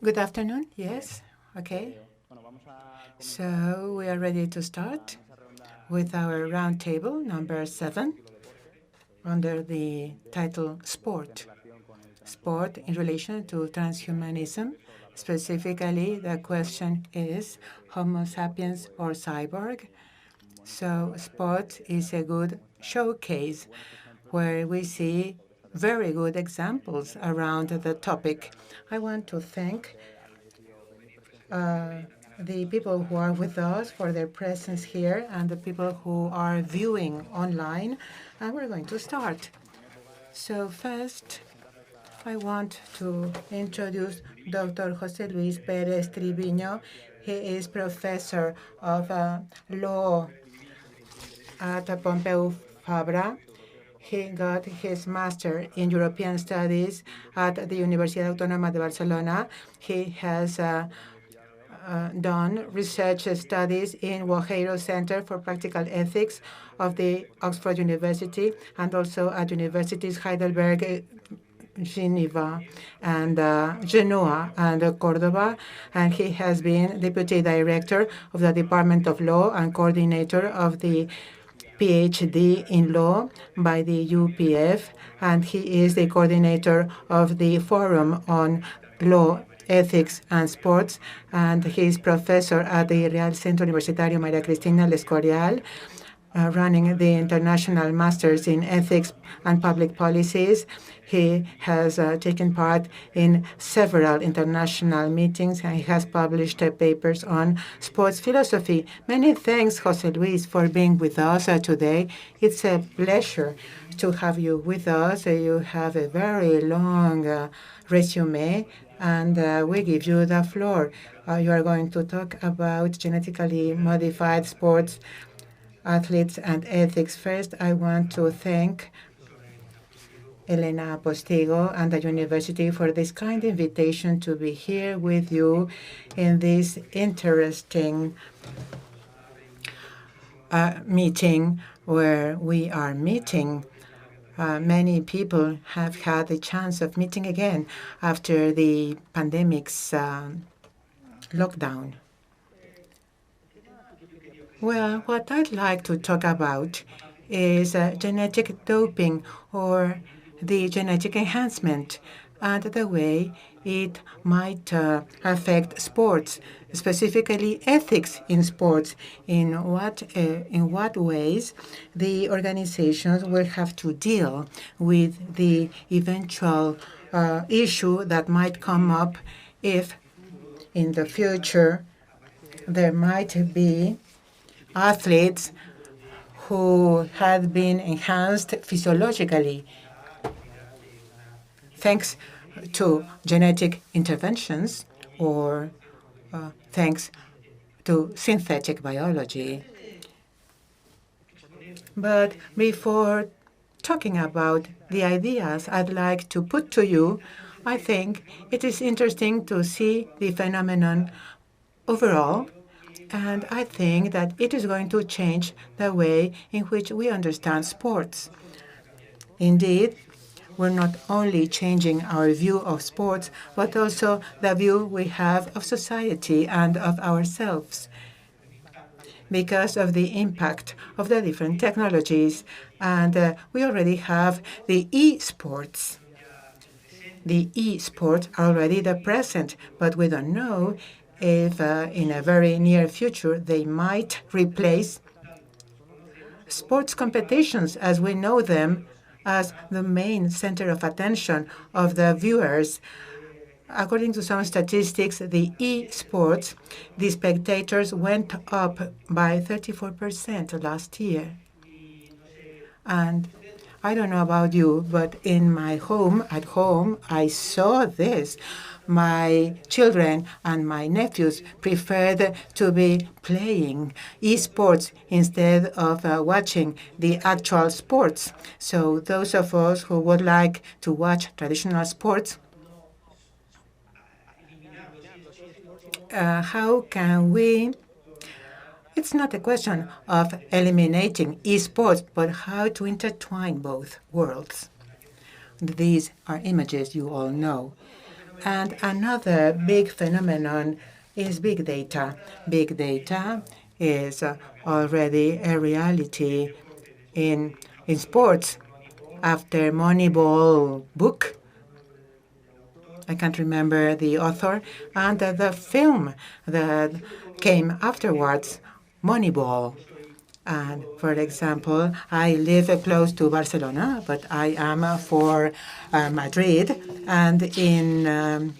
Good afternoon. Yes. Okay. So we are ready to start with our roundtable number 7 under the title Sport. Sport in relation to transhumanism. Specifically, the question is Homo sapiens or cyborg? So sport is a good showcase where we see very good examples around the topic. I want to thank the people who are with us for their presence here and the people who are viewing online. And we're going to start. So first, I want to introduce Dr. José Luis Pérez Triviño. He is professor of law at Pompeu Fabra. He got his master in European Studies at the Universidad Autónoma de Barcelona. He has done research studies in Guajeiro Center for Practical Ethics of the Oxford University and also at universities Heidelberg, Geneva, and Genoa and Cordoba. And he has been deputy director of the Department of Law and coordinator of the PhD in law by the UPF, and he is the coordinator of the Forum on Law, Ethics and Sports, and he is professor at the Real Centro Universitario María Cristina El Escorial, running the International Masters in Ethics and Public Policies. He has taken part in several international meetings, and he has published papers on sports philosophy. Many thanks, José Luis, for being with us today. It's a pleasure to have you with us. You have a very long resume, and we give you the floor. You are going to talk about genetically modified sports athletes and ethics. First, I want to thank Elena Postigo and the university for this kind invitation to be here with you in this interesting meeting where we are meeting. Many people have had the chance of meeting again after the pandemic's lockdown. Well, what I'd like to talk about is genetic doping or the genetic enhancement and the way it might affect sports, specifically ethics in sports. In what ways the organizations will have to deal with the eventual issue that might come up if in the future there might be athletes who had been enhanced physiologically thanks to genetic interventions or thanks to synthetic biology. But before talking about the ideas I'd like to put to you, I think it is interesting to see the phenomenon overall, and I think that it is going to change the way in which we understand sports. Indeed, we're not only changing our view of sports, but also the view we have of society and of ourselves because of the impact of the different technologies. And we already have the e-sports. The e-sports are already the present, but we don't know if in a very near future they might replace sports competitions as we know them as the main center of attention of the viewers. According to some statistics, the e-sports, the spectators went up by 34% last year. And I don't know about you, but in my home, at home, I saw this. My children and my nephews preferred to be playing esports instead of watching the actual sports. So those of us who would like to watch traditional sports, how can we? It's not a question of eliminating esports, but how to intertwine both worlds. These are images you all know. And another big phenomenon is big data. Big data is already a reality in sports. After Moneyball book, I can't remember the author, and the film that came afterwards, Moneyball. And for example, I live close to Barcelona, but I am for Madrid. And in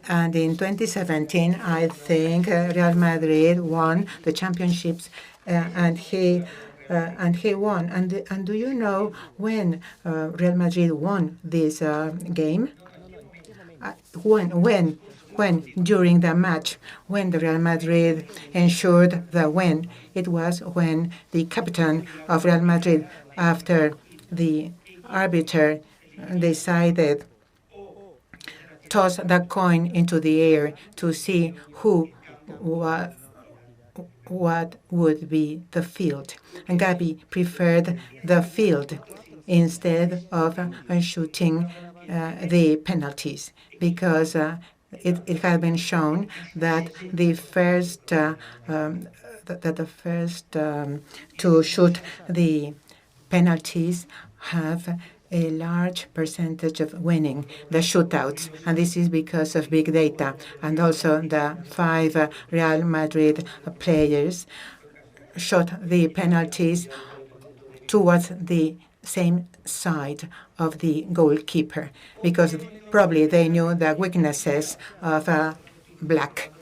2017, I think Real Madrid won the championships, and he won. And do you know when Real Madrid won this game? When during the match, when the Real Madrid ensured the win, it was when the captain of Real Madrid, after the arbiter decided, toss the coin into the air to see what would be the field. And Gabi preferred the field instead of shooting the penalties, because it had been shown that the first to shoot the penalties have a large percentage of winning the shootouts, and this is because of big data. And also the 5 Real Madrid players shot the penalties towards the same side of the goalkeeper, because probably they knew the weaknesses of black.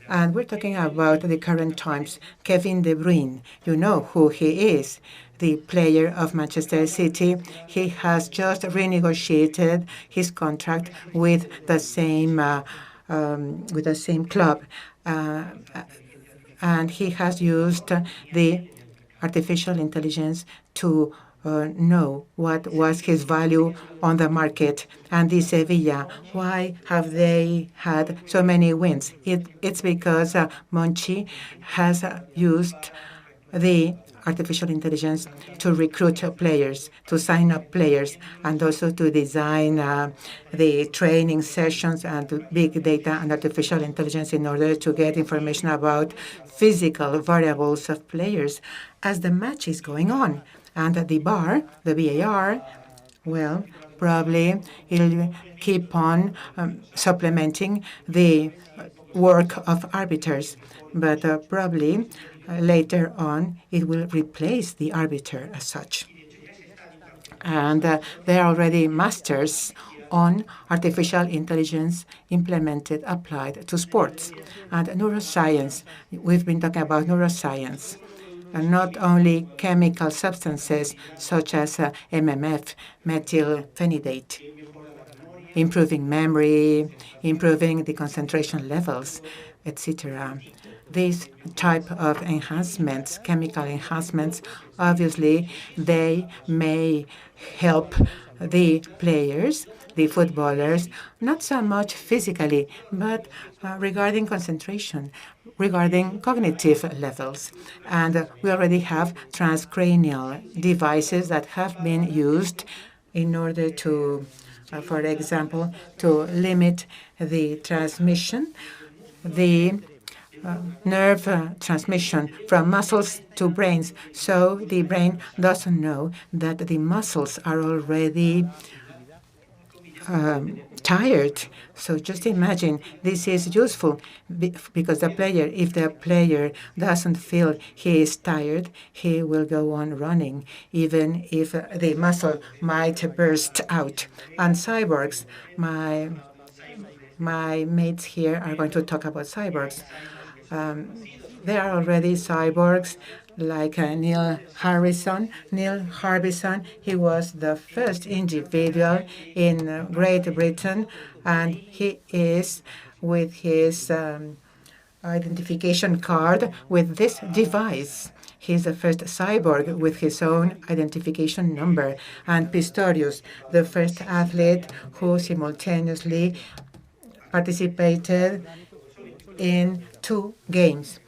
And we're talking about the current times. Kevin De Bruyne, you know who he is, the player of Manchester City. He has just renegotiated his contract with the same club, and he has used the artificial intelligence to know what was his value on the market. And the Sevilla, why have they had so many wins? It's because Monchi has used the artificial intelligence to recruit players, to sign up players, and also to design the training sessions and big data and artificial intelligence in order to get information about physical variables of players as the match is going on. And the VAR, well, probably it'll keep on supplementing the work of arbiters, but probably later on it will replace the arbiter as such. And they are already masters on artificial intelligence implemented, applied to sports. And neuroscience, we've been talking about neuroscience. And not only chemical substances such as MMF, methylphenidate, improving memory, improving the concentration levels, etc. These type of enhancements, chemical enhancements, obviously they may help the players, the footballers, not so much physically, but regarding concentration, regarding cognitive levels. And we already have transcranial devices that have been used in order to, for example, to limit the transmission, the nerve transmission from muscles to brains, so the brain doesn't know that the muscles are already tired. So just imagine, this is useful because if the player doesn't feel he is tired, he will go on running, even if the muscle might burst out. And cyborgs, my mates here are going to talk about cyborgs. There are already cyborgs like Neil Harbisson. Neil Harbisson, he was the first individual in Great Britain, and he is with his identification card with this device. He's the first cyborg with his own identification number. And Pistorius, the first athlete who simultaneously participated in 2 games,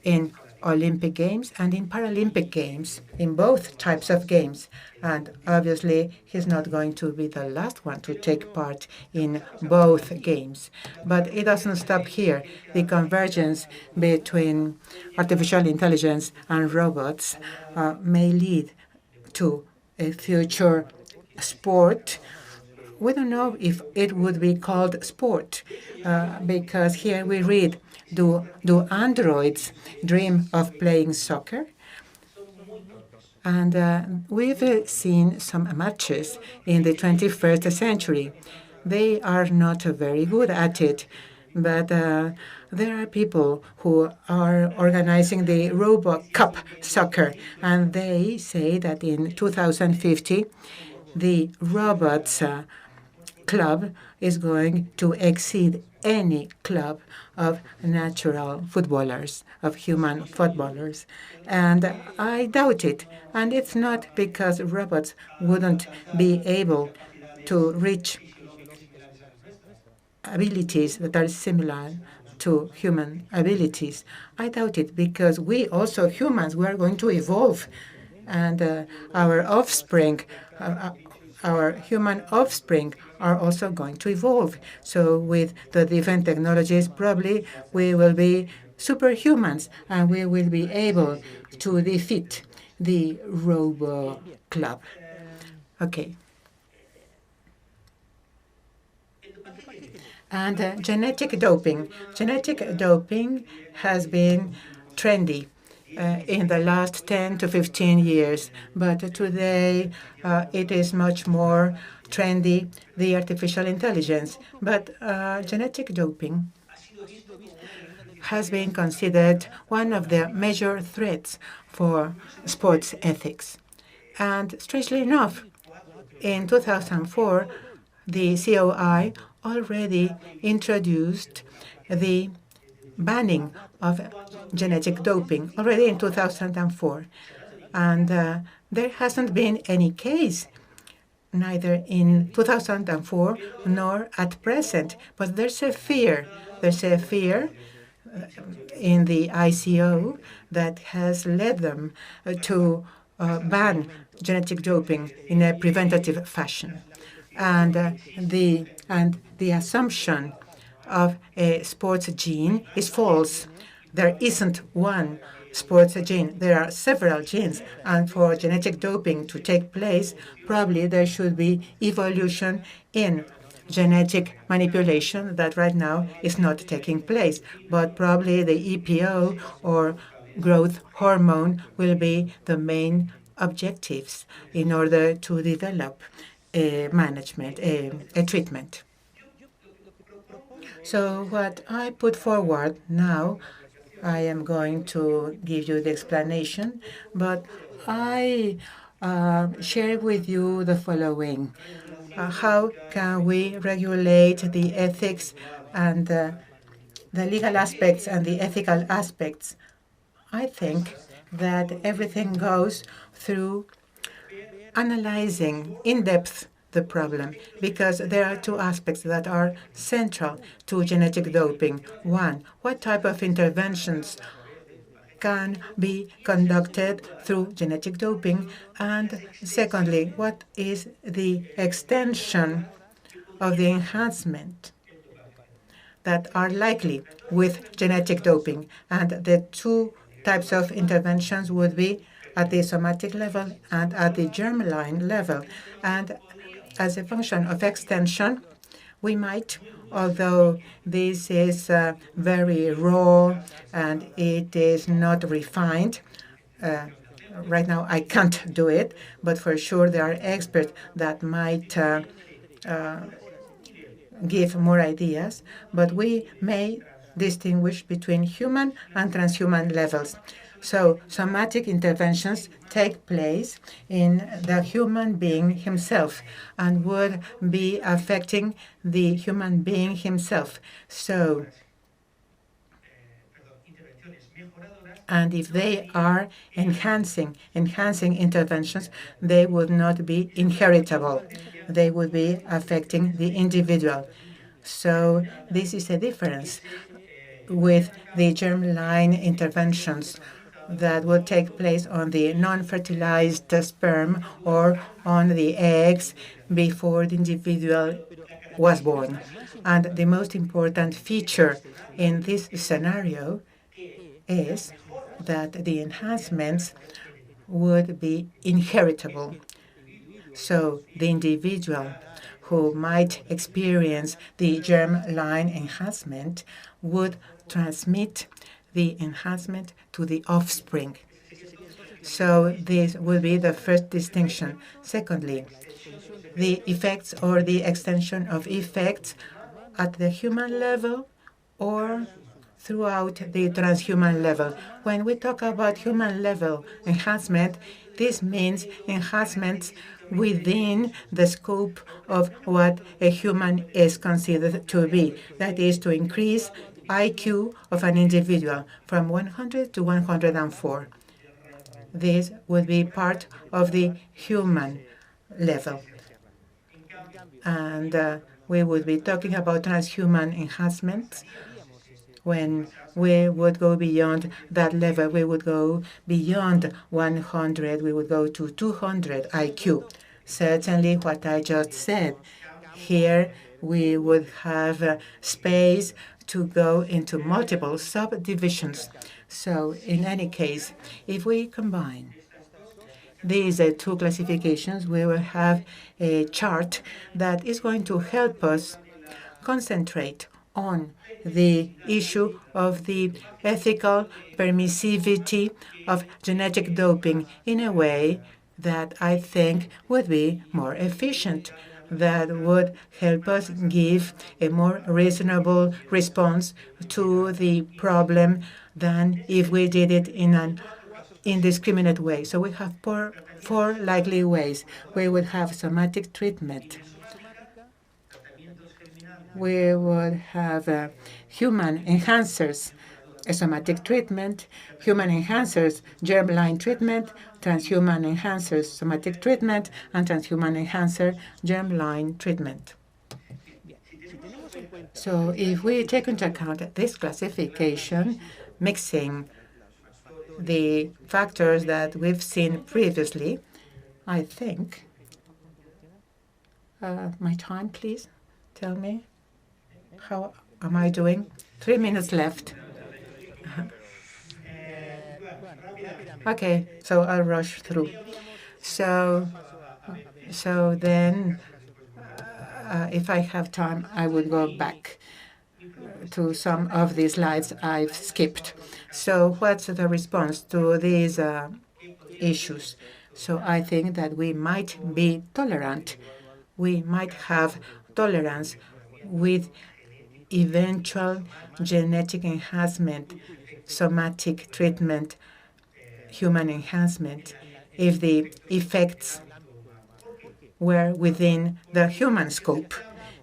in Olympic Games and in Paralympic Games, in both types of games. And obviously, he's not going to be the last one to take part in both games. But it doesn't stop here. The convergence between artificial intelligence and robots may lead to a future sport. We don't know if it would be called sport, because here we read, do androids dream of playing soccer? And we've seen some matches in the 21st century. They are not very good at it, but there are people who are organizing the Robo Cup soccer, and they say that in 2050, the robots club is going to exceed any club of natural footballers, of human footballers. And I doubt it. And it's not because robots wouldn't be able to reach abilities that are similar to human abilities. I doubt it because we also, humans, we are going to evolve. And our offspring, our human offspring are also going to evolve. So with the different technologies, probably we will be superhumans and we will be able to defeat the Robo Club. Okay. And genetic doping. Genetic doping has been trendy in the last 10 to 15 years. But today, it is much more trendy, the artificial intelligence. But genetic doping has been considered one of the major threats for sports ethics. And strangely enough, in 2004, the COI already introduced the banning of genetic doping already in 2004. And there hasn't been any case, neither in 2004 nor at present. But there's a fear. There's a fear in the ICO that has led them to ban genetic doping in a preventative fashion. And the assumption of a sports gene is false. There isn't one sports gene. There are several genes. And for genetic doping to take place, probably there should be evolution in genetic manipulation that right now is not taking place. But probably the EPO or growth hormone will be the main objectives in order to develop a management, a treatment. So what I put forward now, I am going to give you the explanation, but I share with you the following. How can we regulate the ethics and the legal aspects and the ethical aspects? I think that everything goes through analyzing in depth the problem, because there are two aspects that are central to genetic doping. One, what type of interventions can be conducted through genetic doping? And secondly, what is the extension of the enhancement that are likely with genetic doping? And the two types of interventions would be at the somatic level and at the germline level. And as a function of extension, we might, although this is very raw and it is not refined, right now I can't do it, but for sure there are experts that might give more ideas, but we may distinguish between human and transhuman levels. So somatic interventions take place in the human being himself and would be affecting the human being himself. So, and if they are enhancing interventions, they would not be inheritable. They would be affecting the individual. So this is a difference with the germline interventions that will take place on the non-fertilized sperm or on the eggs before the individual was born. And the most important feature in this scenario is that the enhancements would be inheritable. So the individual who might experience the germline enhancement would transmit the enhancement to the offspring. So this would be the first distinction. Secondly, the effects or the extension of effects at the human level or throughout the transhuman level. When we talk about human level enhancement, this means enhancements within the scope of what a human is considered to be. That is to increase IQ of an individual from 100 to 104. This would be part of the human level. And we would be talking about transhuman enhancements. When we would go beyond that level, we would go beyond 100, we would go to 200 IQ. Certainly what I just said. Here we would have space to go into multiple subdivisions. So in any case, if we combine these two classifications, we will have a chart that is going to help us concentrate on the issue of the ethical permissivity of genetic doping in a way that I think would be more efficient, that would help us give a more reasonable response to the problem than if we did it in an indiscriminate way. So we have four likely ways. We would have somatic treatment. We would have human enhancers, a somatic treatment, human enhancers, germline treatment, transhuman enhancers, somatic treatment, and transhuman enhancer, germline treatment. So if we take into account this classification, mixing the factors that we've seen previously, I think, my time, please, tell me. How am I doing? 3 minutes left. Okay, so I'll rush through. So then, if I have time, I will go back to some of the slides I've skipped. So what's the response to these issues? So I think that we might be tolerant. We might have tolerance with eventual genetic enhancement, somatic treatment, human enhancement, if the effects were within the human scope.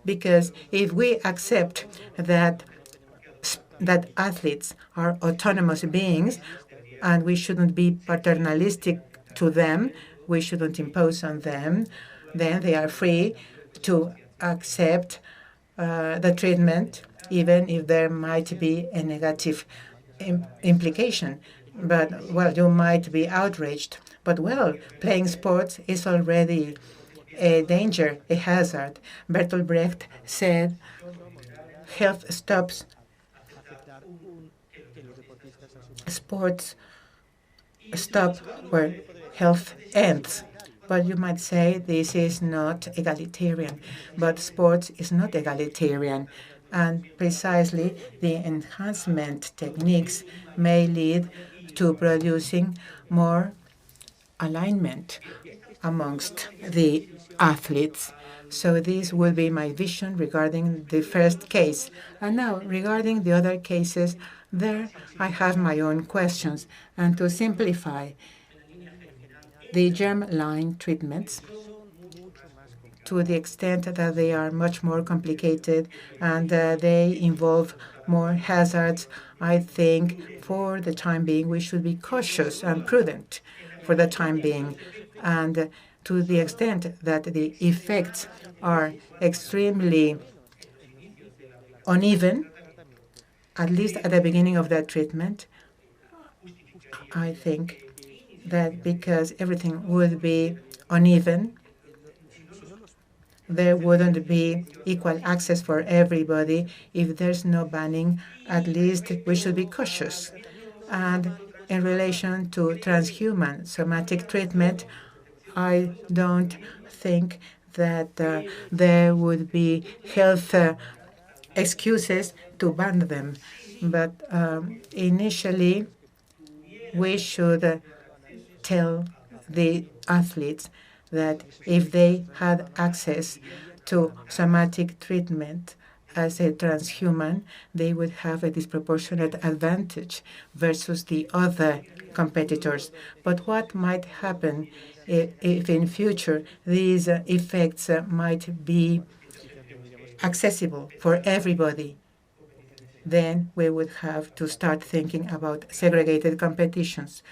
Because if we accept that athletes are autonomous beings and we shouldn't be paternalistic to them, we shouldn't impose on them, then they are free to accept the treatment, even if there might be a negative implication. But, well, you might be outraged. But, well, playing sports is already a danger, a hazard. Bertolt Brecht said, health stops, sports stop where health ends. But you might say this is not egalitarian. But sports is not egalitarian. And precisely the enhancement techniques may lead to producing more alignment amongst the athletes. So this will be my vision regarding the first case. And now, regarding the other cases, there I have my own questions. And to simplify, the germline treatments, to the extent that they are much more complicated and they involve more hazards, I think for the time being we should be cautious and prudent for the time being. And to the extent that the effects are extremely uneven, at least at the beginning of that treatment, I think that because everything would be uneven, there wouldn't be equal access for everybody. If there's no banning, at least we should be cautious. And in relation to transhuman somatic treatment, I don't think that there would be health excuses to ban them. But initially, we should tell the athletes that if they had access to somatic treatment as a transhuman, they would have a disproportionate advantage versus the other competitors. But what might happen if in future these effects might be accessible for everybody? Then we would have to start thinking about segregated competitions.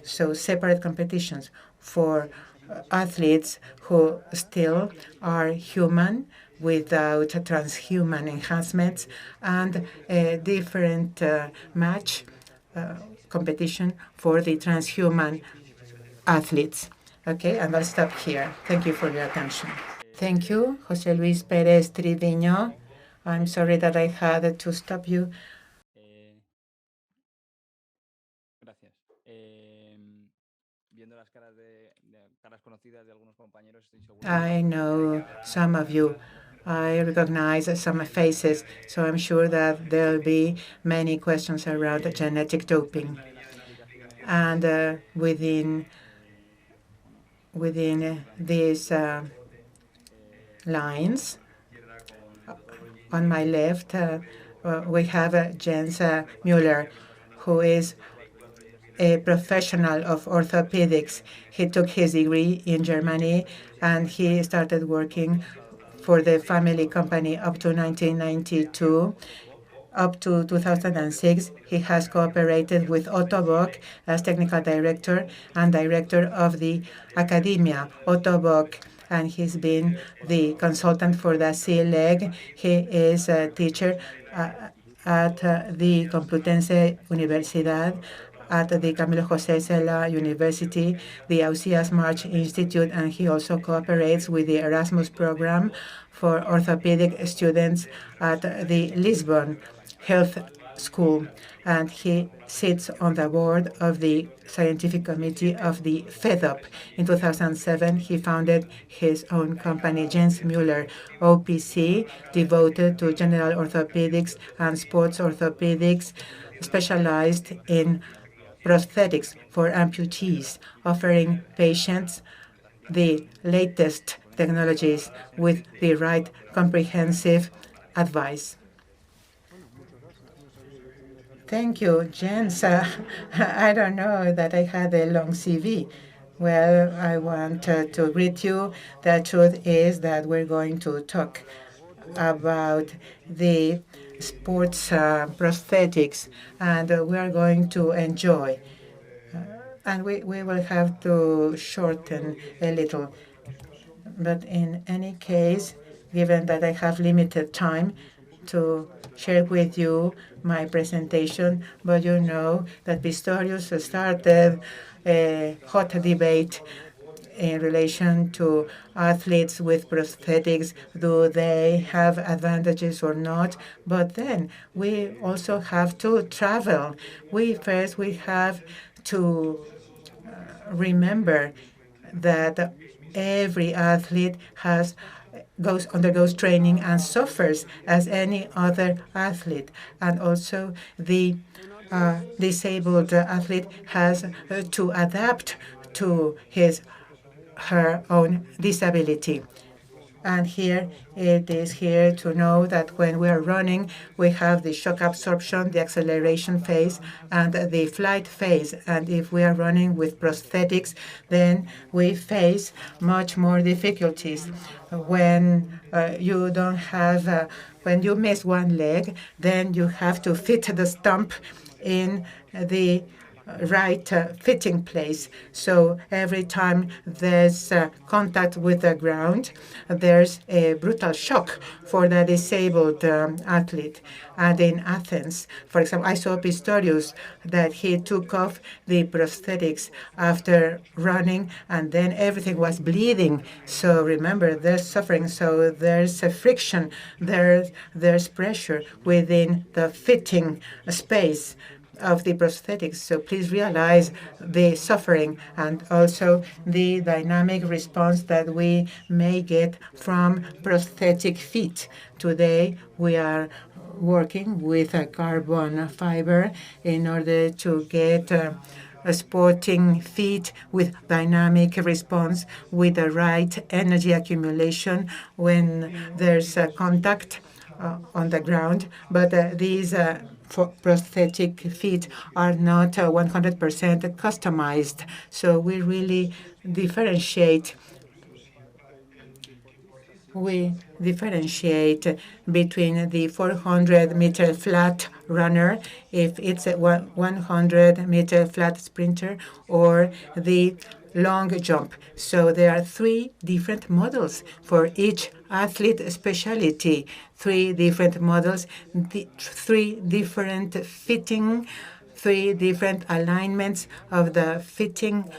So separate competitions for athletes who still are human without transhuman enhancements, and a different match competition for the transhuman athletes. Okay, and I'll stop here. Thank you for your attention. Thank you, José Luis Pérez Triviño. I'm sorry that I had to stop you. I know some of you. I recognize some faces, so I'm sure that there'll be many questions around genetic doping. And within these lines, on my left, we have Jens Müller, who is a professional of orthopedics. He took his degree in Germany, and he started working for the family company up to 1992. Up to 2006, he has cooperated with Otto Bock as technical director and director of the Academia Otto Bock, and he's been the consultant for the C-Leg. He is a teacher at the Complutense Universidad, at the Camilo José Cela University, the Ausias March Institute, and he also cooperates with the Erasmus program for orthopedic students at the Lisbon Health School. And he sits on the board of the scientific committee of the FEDOP. In 2007, he founded his own company, Jens Müller OPC, devoted to general orthopedics and sports orthopedics, specialized in prosthetics for amputees, offering patients the latest technologies with the right comprehensive advice. Thank you, Jens. I don't know that I had a long CV. Well, I want to greet you. The truth is that we're going to talk about the sports prosthetics, and we are going to enjoy. And we will have to shorten a little. But in any case, given that I have limited time to share with you my presentation, but you know that Pistorius started a hot debate in relation to athletes with prosthetics. Do they have advantages or not? But then we also have to travel. We have to remember that every athlete undergoes training and suffers as any other athlete, and also the disabled athlete has to adapt to her own disability. And here it is here to know that when we are running, we have the shock absorption, the acceleration phase, and the flight phase. And if we are running with prosthetics, then we face much more difficulties. When you don't have, when you miss one leg, then you have to fit the stump in the right fitting place. So every time there's contact with the ground, there's a brutal shock for the disabled athlete. And in Athens, for example, I saw Pistorius that he took off the prosthetics after running, and then everything was bleeding. So remember, there's suffering. So there's a friction. There's pressure within the fitting space of the prosthetics. So please realize the suffering and also the dynamic response that we may get from prosthetic feet. Today, we are working with a carbon fiber in order to get a sporting feet with dynamic response, with the right energy accumulation when there's contact on the ground. But these for prosthetic feet are not 100% customized. So we really differentiate. We differentiate between the 400-meter flat runner, if it's a 100-meter flat sprinter, or the long jump. So there are 3 different models for each athlete specialty, 3 different models, 3 different fitting, 3 different alignments of the fitting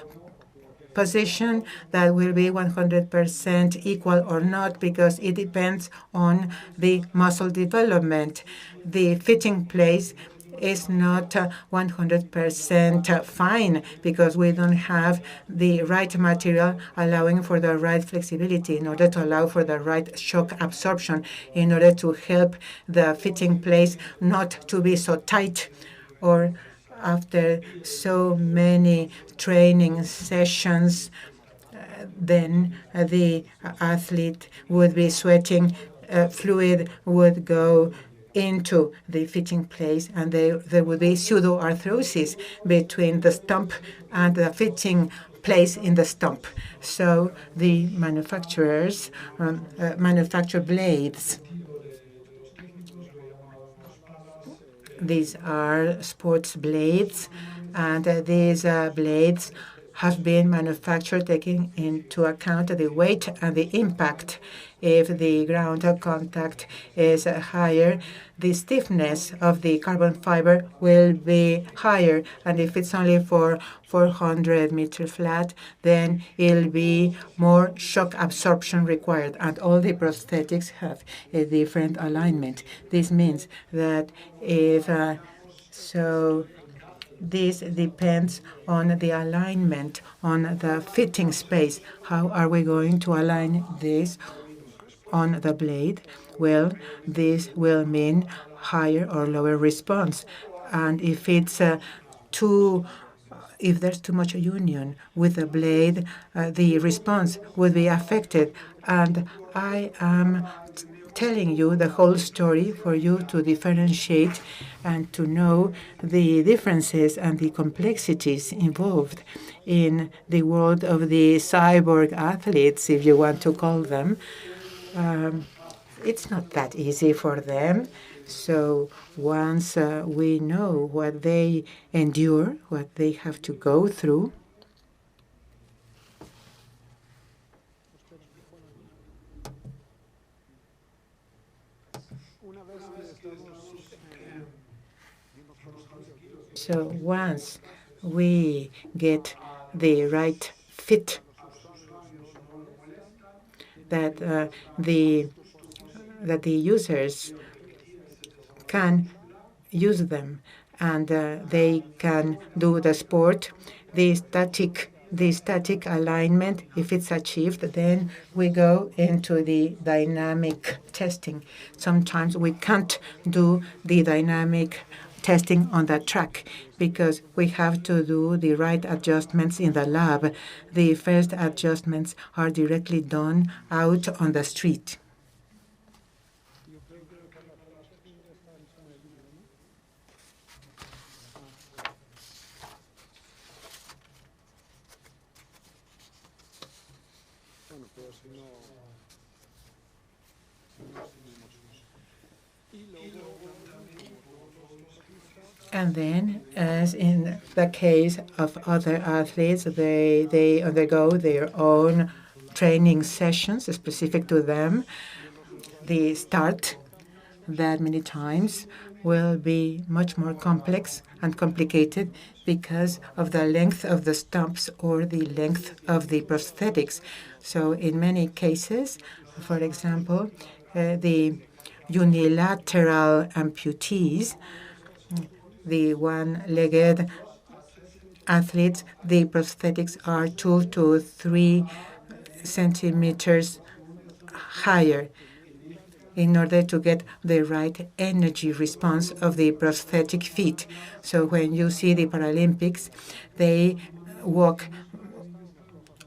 position that will be 100% equal or not, because it depends on the muscle development. The fitting place is not 100% fine because we don't have the right material allowing for the right flexibility in order to allow for the right shock absorption, in order to help the fitting place not to be so tight, or after so many training sessions, then the athlete would be sweating, fluid would go into the fitting place, and there would be pseudoarthrosis between the stump and the fitting place in the stump. So the manufacturers manufacture blades. These are sports blades, and these blades have been manufactured taking into account the weight and the impact. If the ground contact is higher, the stiffness of the carbon fiber will be higher, and if it's only for 400-meter flat, then it'll be more shock absorption required, and all the prosthetics have a different alignment. This means that if so this depends on the alignment on the fitting space. How are we going to align this on the blade? Well, this will mean higher or lower response. And if it's if there's too much union with the blade, the response would be affected. And I am telling you the whole story for you to differentiate and to know the differences and the complexities involved in the world of the cyborg athletes, if you want to call them. It's not that easy for them. So once we know what they endure, what they have to go through, so once we get the right fit, that the users can use them, and they can do the sport. The static alignment, if it's achieved, then we go into the dynamic testing. Sometimes we can't do the dynamic testing on the track because we have to do the right adjustments in the lab. The first adjustments are directly done out on the street. And then, as in the case of other athletes, they undergo their own training sessions specific to them. The start that many times will be much more complex and complicated because of the length of the stumps or the length of the prosthetics. So in many cases, for example, the unilateral amputees, the one-legged athletes, the prosthetics are 2 to 3 centimeters higher in order to get the right energy response of the prosthetic feet. So when you see the Paralympics, they walk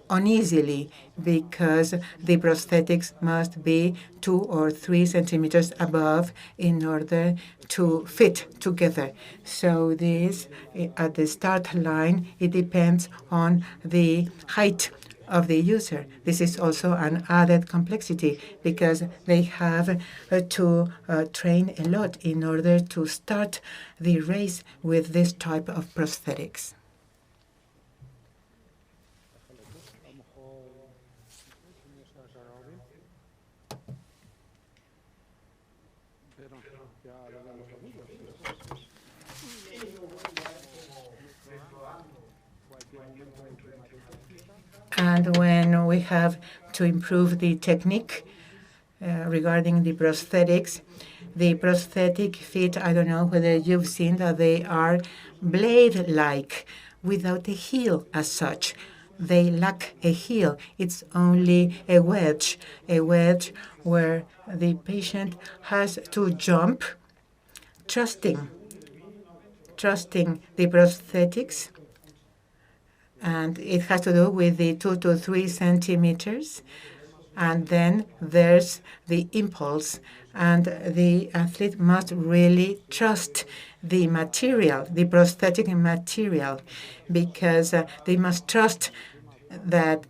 uneasily because the prosthetics must be 2 or 3 centimeters above in order to fit together. So this, at the start line, it depends on the height of the user. This is also an added complexity because they have to train a lot in order to start the race with this type of prosthetics. And when we have to improve the technique regarding the prosthetic feet, I don't know whether you've seen that they are blade-like without a heel as such. They lack a heel. It's only a wedge where the patient has to jump, trusting the prosthetics, and it has to do with the 2 to 3 centimeters. And then there's the impulse, and the athlete must really trust the material, the prosthetic material, because they must trust that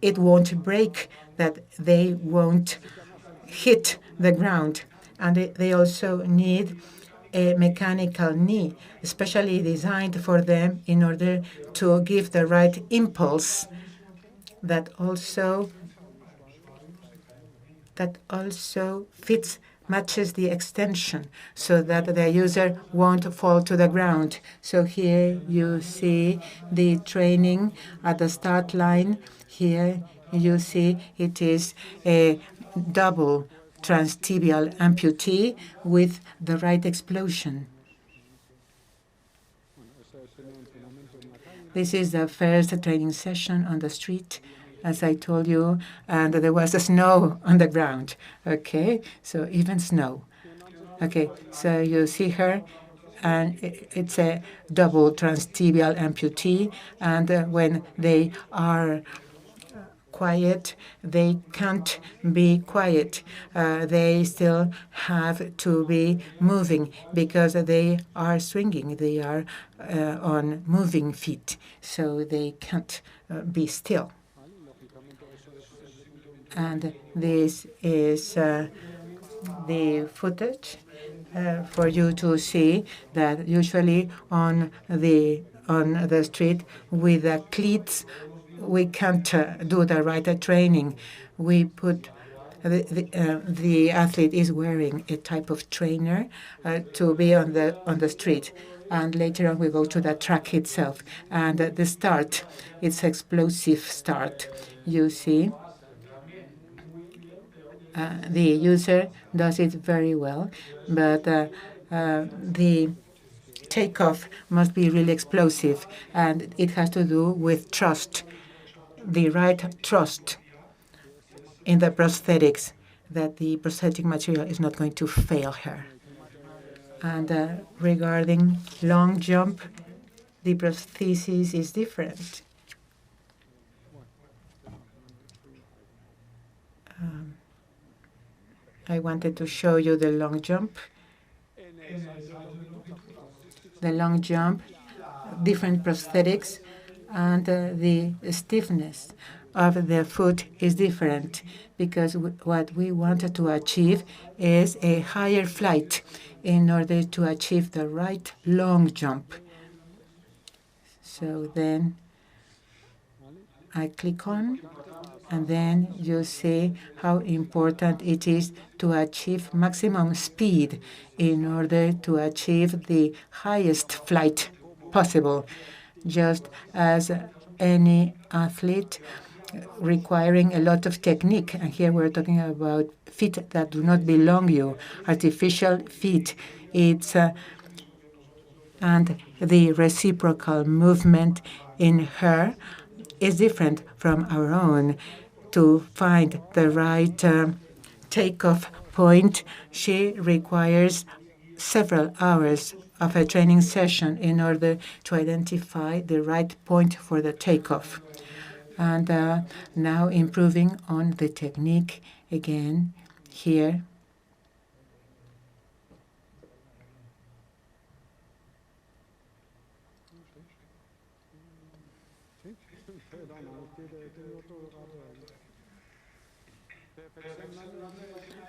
it won't break, that they won't hit the ground. And they also need a mechanical knee, especially designed for them in order to give the right impulse that also matches the extension so that the user won't fall to the ground. So here you see the training at the start line. Here you see it is a double transtibial amputee with the right explosion. This is the first training session on the street, as I told you, and there was snow on the ground. Okay, so even snow. Okay, so you see her, and it's a double transtibial amputee, and when they are quiet, they can't be quiet. They still have to be moving because they are swinging. They are on moving feet, so they can't be still. And this is the footage for you to see that usually on the street with the cleats we can't do the right training. We put the athlete is wearing a type of trainer to be on the street, and later on we go to the track itself. And the start, it's explosive start. You see, the user does it very well, but the takeoff must be really explosive, and it has to do with trust. The right trust in the prosthetics, that the prosthetic material is not going to fail her. And regarding long jump, the prosthesis is different. I wanted to show you the long jump. The long jump, different prosthetics, and the stiffness of the foot is different because what we wanted to achieve is a higher flight in order to achieve the right long jump. So then I click on, and then you see how important it is to achieve maximum speed in order to achieve the highest flight possible, just as any athlete requiring a lot of technique. And here we're talking about feet that do not belong you, artificial feet. It's and the reciprocal movement in her is different from our own. To find the right takeoff point, she requires several hours of a training session in order to identify the right point for the takeoff. And now improving on the technique again here.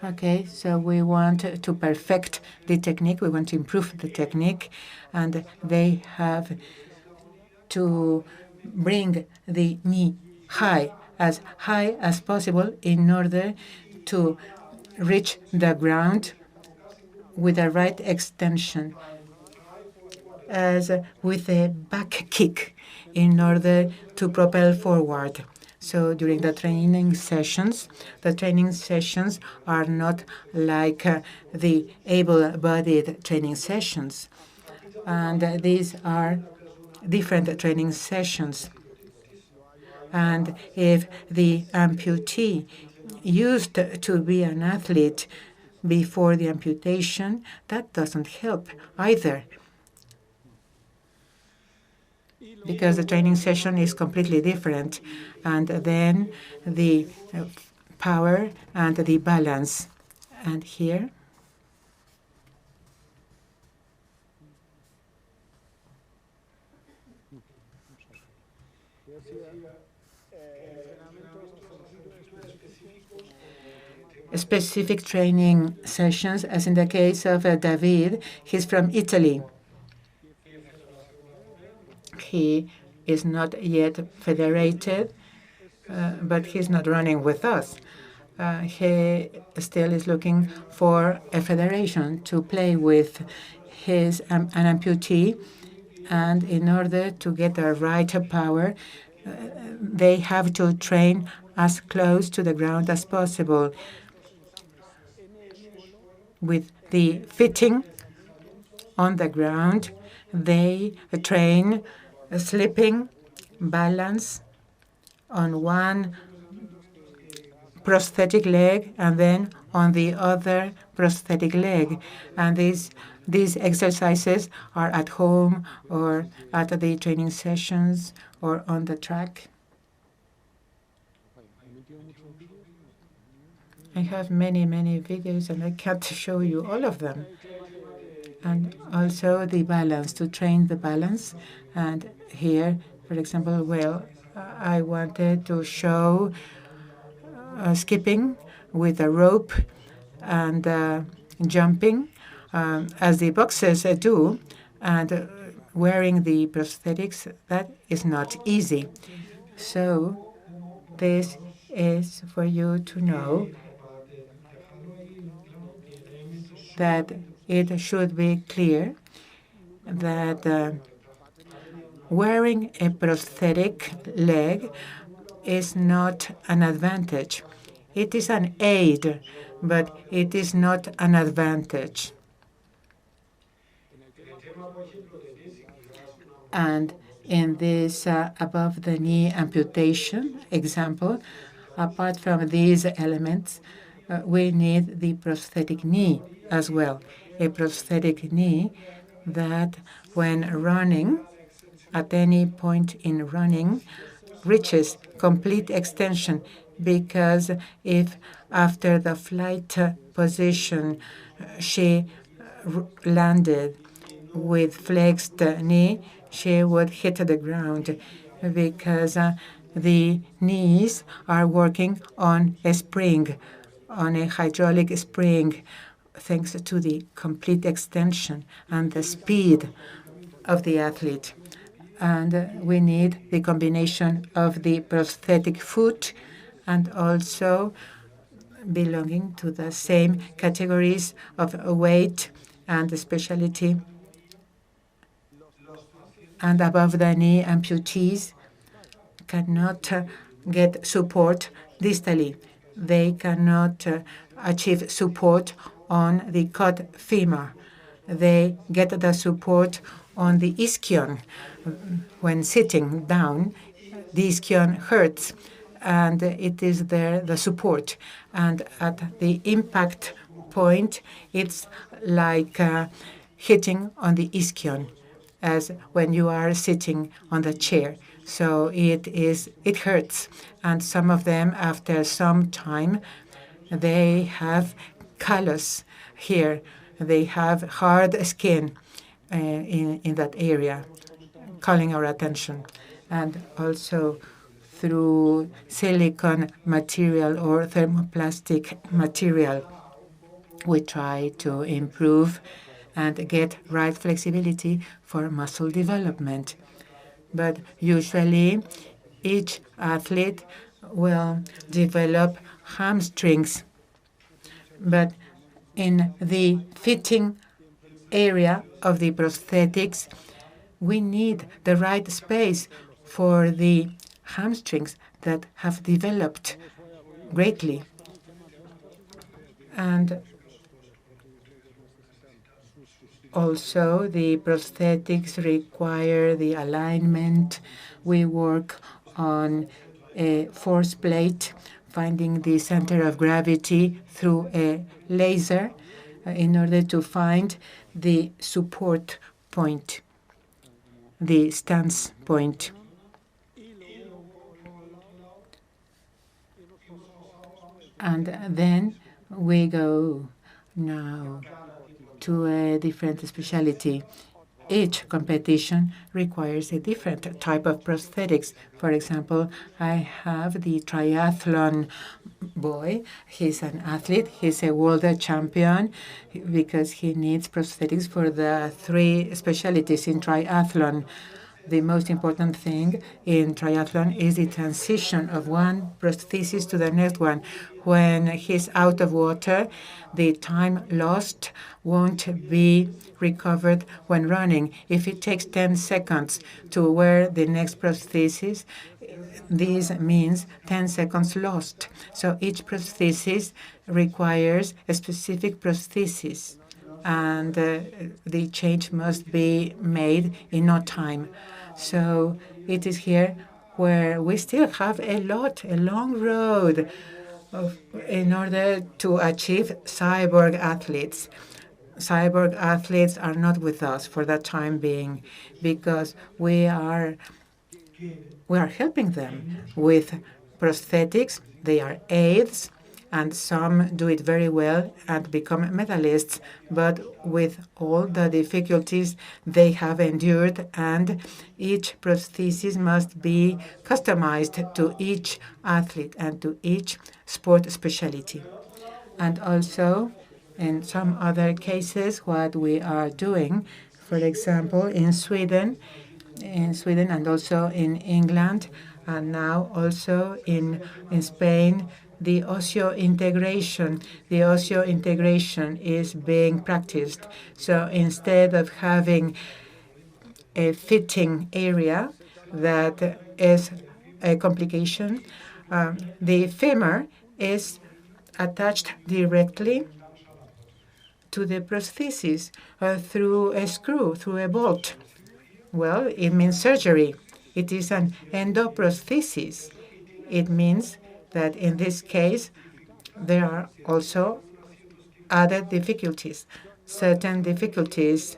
Okay, so we want to perfect the technique, we want to improve the technique, and they have to bring the knee high as possible in order to reach the ground with the right extension, as with a back kick in order to propel forward. So during the training sessions are not like the able-bodied training sessions. And these are different training sessions. And if the amputee used to be an athlete before the amputation, that doesn't help either, because the training session is completely different. And then the power and the balance. And here, specific training sessions, as in the case of David. He's from Italy. He is not yet federated, but he's not running with us. He still is looking for a federation to play with. He's an amputee, and in order to get the right power, they have to train as close to the ground as possible. With the fitting on the ground, they train slipping, balance on one prosthetic leg and then on the other prosthetic leg. And these exercises are at home or at the training sessions or on the track. I have many videos, and I can't show you all of them. And also the balance, to train the balance. And here, for example, well, I wanted to show skipping with a rope and jumping as the boxers do, and wearing the prosthetics, that is not easy. So this is for you to know that it should be clear that wearing a prosthetic leg is not an advantage. It is an aid, but it is not an advantage. And in this above-the-knee amputation example, apart from these elements, we need the prosthetic knee as well. A prosthetic knee that, when running, at any point in running, reaches complete extension, because if after the flight position she landed with flexed knee, she would hit the ground, because the knees are working on a spring, on a hydraulic spring, thanks to the complete extension and the speed of the athlete. And we need the combination of the prosthetic foot and also belonging to the same categories of weight and specialty. And above the knee amputees cannot get support distally. They cannot achieve support on the cot femur. They get the support on the ischion. When sitting down, the ischion hurts, and it is there, the support. And at the impact point, it's like hitting on the ischion, as when you are sitting on the chair. So it hurts. And some of them, after some time, they have callus here. They have hard skin in that area, calling our attention. And also through silicone material or thermoplastic material, we try to improve and get right flexibility for muscle development. But usually, each athlete will develop hamstrings. But in the fitting area of the prosthetics, we need the right space for the hamstrings that have developed greatly. And also, the prosthetics require the alignment. We work on a force plate, finding the center of gravity through a laser in order to find the support point, the stance point. And then we go now to a different specialty. Each competition requires a different type of prosthetics. For example, I have the triathlon boy. He's an athlete. He's a world champion because he needs prosthetics for the 3 specialties in triathlon. The most important thing in triathlon is the transition of one prosthesis to the next one. When he's out of water, the time lost won't be recovered when running. If it takes 10 seconds to wear the next prosthesis, this means 10 seconds lost. So each prosthesis requires a specific prosthesis, and the change must be made in no time. So it is here where we still have a long road in order to achieve cyborg athletes. Cyborg athletes are not with us for the time being because we are helping them with prosthetics. They are aids, and some do it very well and become medalists, but with all the difficulties they have endured, and each prosthesis must be customized to each athlete and to each sport specialty. And also, in some other cases, what we are doing, for example, in Sweden and also in England, and now also in Spain, the osseointegration. The osseointegration is being practiced. So instead of having a fitting area that is a complication, the femur is attached directly to the prosthesis through a screw, through a bolt. Well, it means surgery. It is an endoprosthesis. It means that in this case, there are also other difficulties, certain difficulties.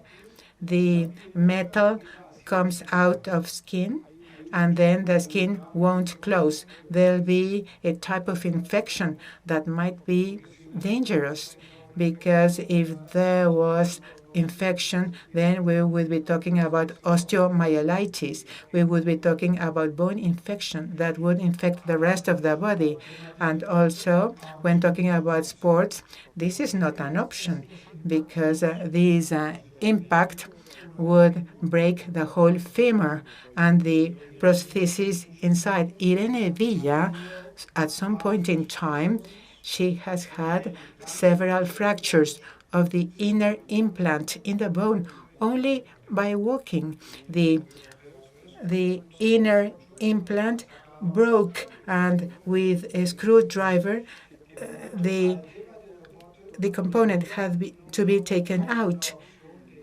The metal comes out of skin, and then the skin won't close. There'll be a type of infection that might be dangerous because if there was infection, then we would be talking about osteomyelitis. We would be talking about bone infection that would infect the rest of the body. And also, when talking about sports, this is not an option because this impact would break the whole femur and the prosthesis inside. Irene Villa, at some point in time, she has had several fractures of the inner implant in the bone only by walking. The inner implant broke, and with a screwdriver, the component had to be taken out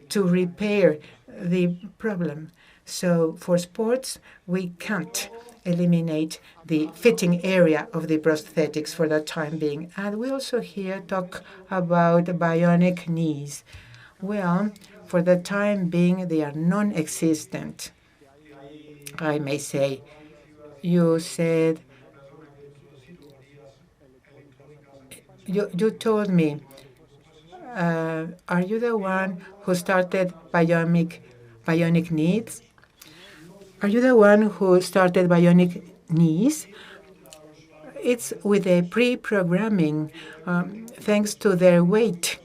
to repair the problem. So for sports, we can't eliminate the fitting area of the prosthetics for the time being. And we also here talk about bionic knees. Well, for the time being, they are non-existent, I may say. You said, you told me, are you the one who started bionic knees? Are you the one who started bionic knees? It's with a pre-programming, thanks to their weight,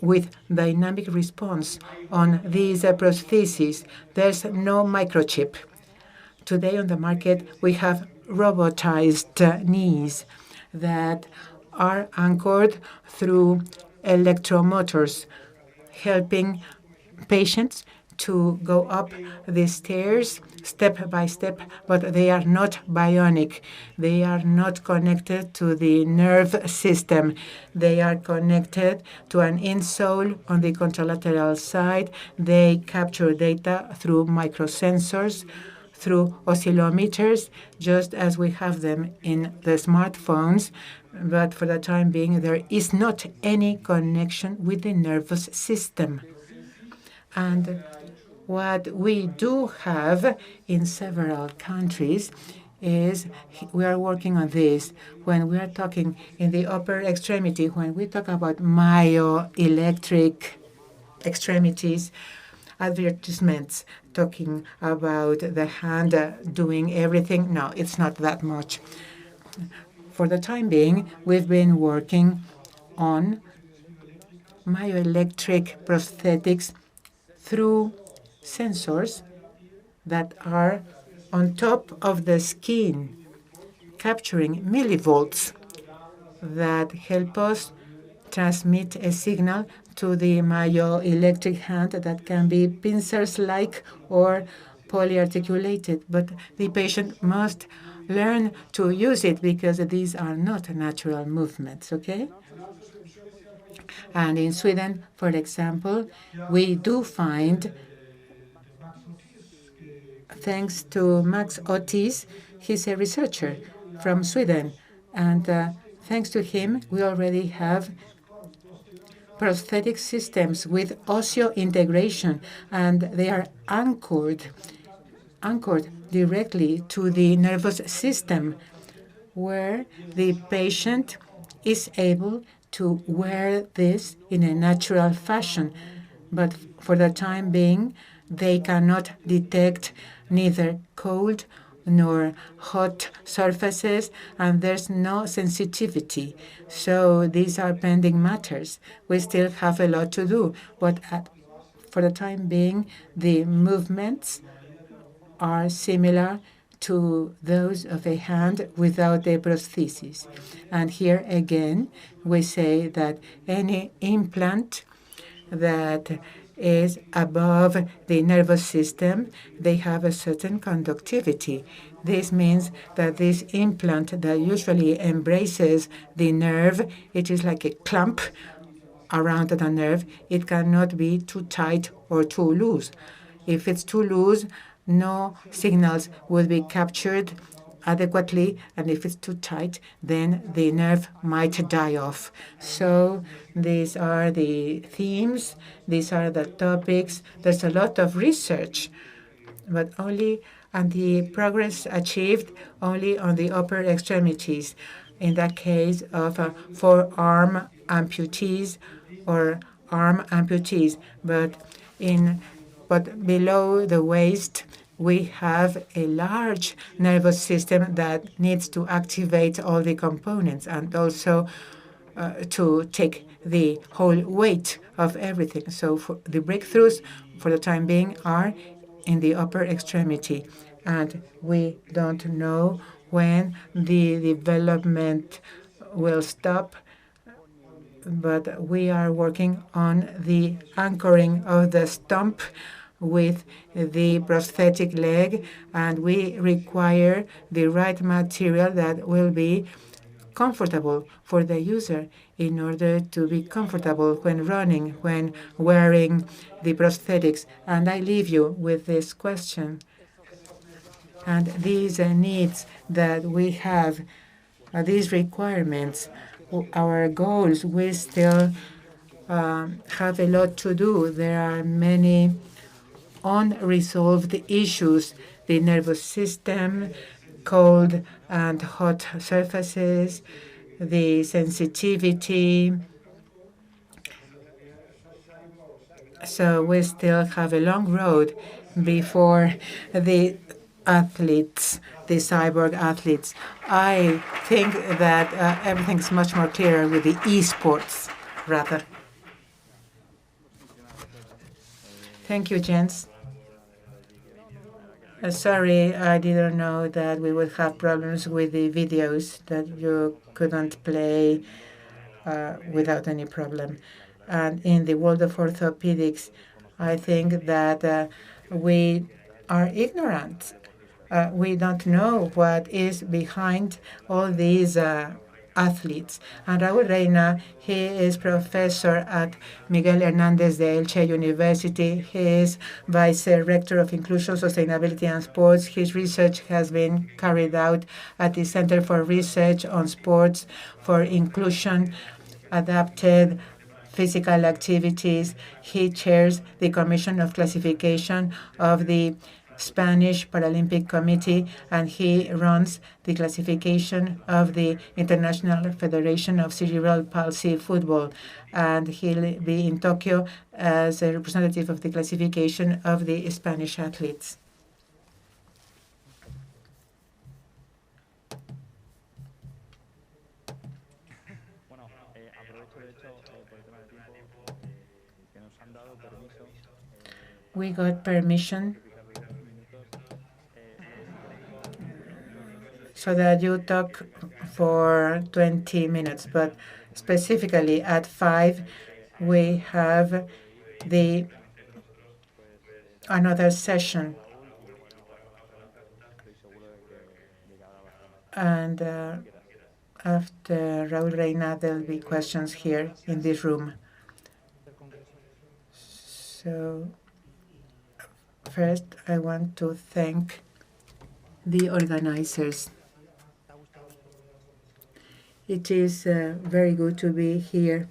with dynamic response on these prostheses. There's no microchip. Today on the market, we have robotized knees that are anchored through electromotors, helping patients to go up the stairs step by step, but they are not bionic. They are not connected to the nerve system. They are connected to an insole on the contralateral side. They capture data through microsensors, through oscillometers, just as we have them in the smartphones. But for the time being, there is not any connection with the nervous system. And what we do have in several countries is we are working on this. When we are talking in the upper extremity, when we talk about myoelectric extremities, advertisements talking about the hand doing everything. No, it's not that much. For the time being, we've been working on myoelectric prosthetics through sensors that are on top of the skin, capturing millivolts that help us transmit a signal to the myoelectric hand that can be pincers-like or polyarticulated. But the patient must learn to use it because these are not natural movements, okay? And in Sweden, for example, we do find, thanks to Max Otis, he's a researcher from Sweden, and thanks to him, we already have prosthetic systems with osseointegration, and they are anchored directly to the nervous system, where the patient is able to wear this in a natural fashion. But for the time being, they cannot detect neither cold nor hot surfaces, and there's no sensitivity. So these are pending matters. We still have a lot to do, but for the time being, the movements are similar to those of a hand without a prosthesis. And here again, we say that any implant that is above the nervous system, they have a certain conductivity. This means that this implant that usually embraces the nerve, it is like a clump around the nerve. It cannot be too tight or too loose. If it's too loose, no signals will be captured adequately, and if it's too tight, then the nerve might die off. So these are the themes, these are the topics. There's a lot of research, but only and the progress achieved only on the upper extremities. In the case of forearm amputees or arm amputees, but below the waist, we have a large nervous system that needs to activate all the components and also to take the whole weight of everything. So for the breakthroughs, for the time being, are in the upper extremity, and we don't know when the development will stop, but we are working on the anchoring of the stump with the prosthetic leg, and we require the right material that will be comfortable for the user in order to be comfortable when running, when wearing the prosthetics. And I leave you with this question. And these needs that we have, these requirements, our goals, we still have a lot to do. There are many unresolved issues: the nervous system, cold and hot surfaces, the sensitivity. So we still have a long road before the athletes, the cyborg athletes. I think that everything's much more clear with the esports, rather. Thank you, Jens. Sorry, I didn't know that we would have problems with the videos, that you couldn't play without any problem. And in the world of orthopedics, I think that we are ignorant. We don't know what is behind all these athletes. And Raúl Reina, he is professor at Miguel Hernández de Elche University. He is vice rector of Inclusion, Sustainability and Sports. His research has been carried out at the Center for Research on Sports for Inclusion, Adapted Physical Activities. He chairs the Commission of Classification of the Spanish Paralympic Committee, and he runs the classification of the International Federation of Cerebral Palsy Football. And he'll be in Tokyo as a representative of the classification of the Spanish athletes. We got permission so that you talk for 20 minutes, but specifically at 5, we have another session. And after Raúl Reina, there will be questions here in this room. So first, I want to thank the organizers. It is very good to be here.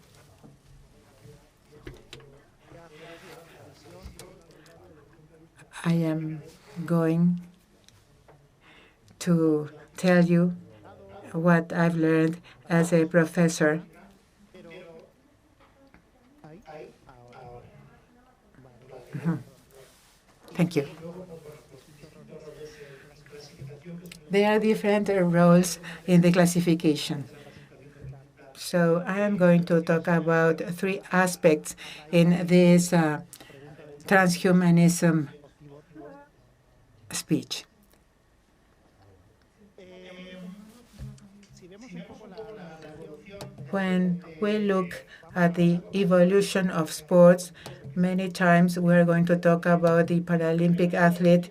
I am going to tell you what I've learned as a professor. Thank you. There are different roles in the classification. So I am going to talk about 3 aspects in this transhumanism speech. When we look at the evolution of sports, many times we're going to talk about the Paralympic athlete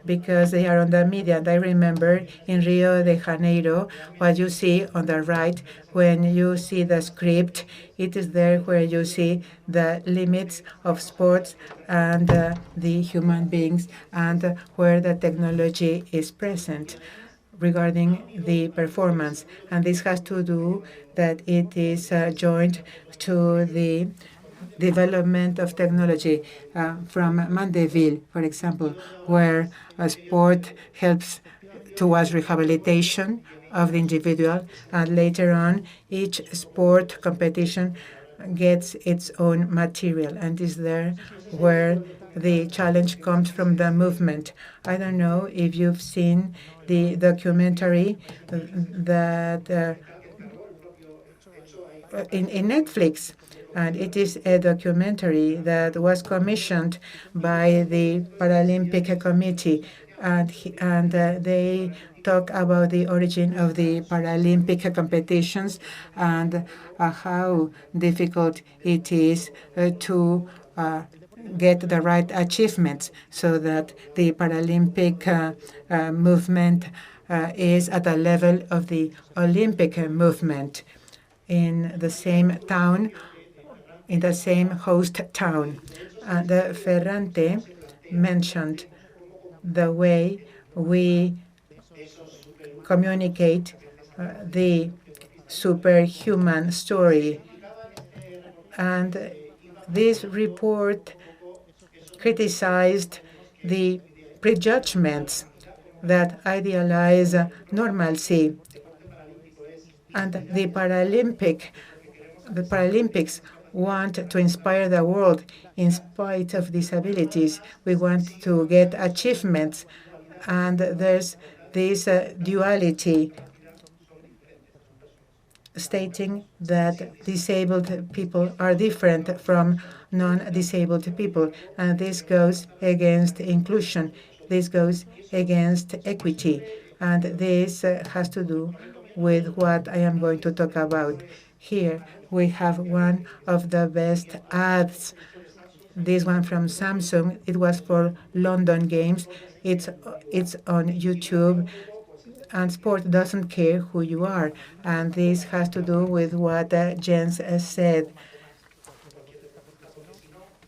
because they are on the media. And I remember in Rio de Janeiro, what you see on the right, when you see the script, it is there where you see the limits of sports and the human beings, and where the technology is present regarding the performance. And this has to do that it is joined to the development of technology from Mandeville, for example, where a sport helps towards rehabilitation, of the individual, and later on, each sport competition gets its own material and is there where the challenge comes from the movement. I don't know if you've seen the documentary that in Netflix, and it is a documentary that was commissioned by the Paralympic Committee, and they talk about the origin of the Paralympic competitions and how difficult it is to get the right achievements so that the Paralympic movement is at the level of the Olympic movement in the same town, in the same host town. The Ferrante mentioned the way we communicate the superhuman story. And this report criticized the prejudgments that idealize normalcy. And the Paralympics want to inspire the world in spite of disabilities. We want to get achievements. And there's this duality stating that disabled people are different from non-disabled people. And this goes against inclusion. This goes against equity. And this has to do with what I am going to talk about. Here we have one of the best ads. This one from Samsung. It was for London Games. It's on YouTube. And sport doesn't care who you are. And this has to do with what Jens said.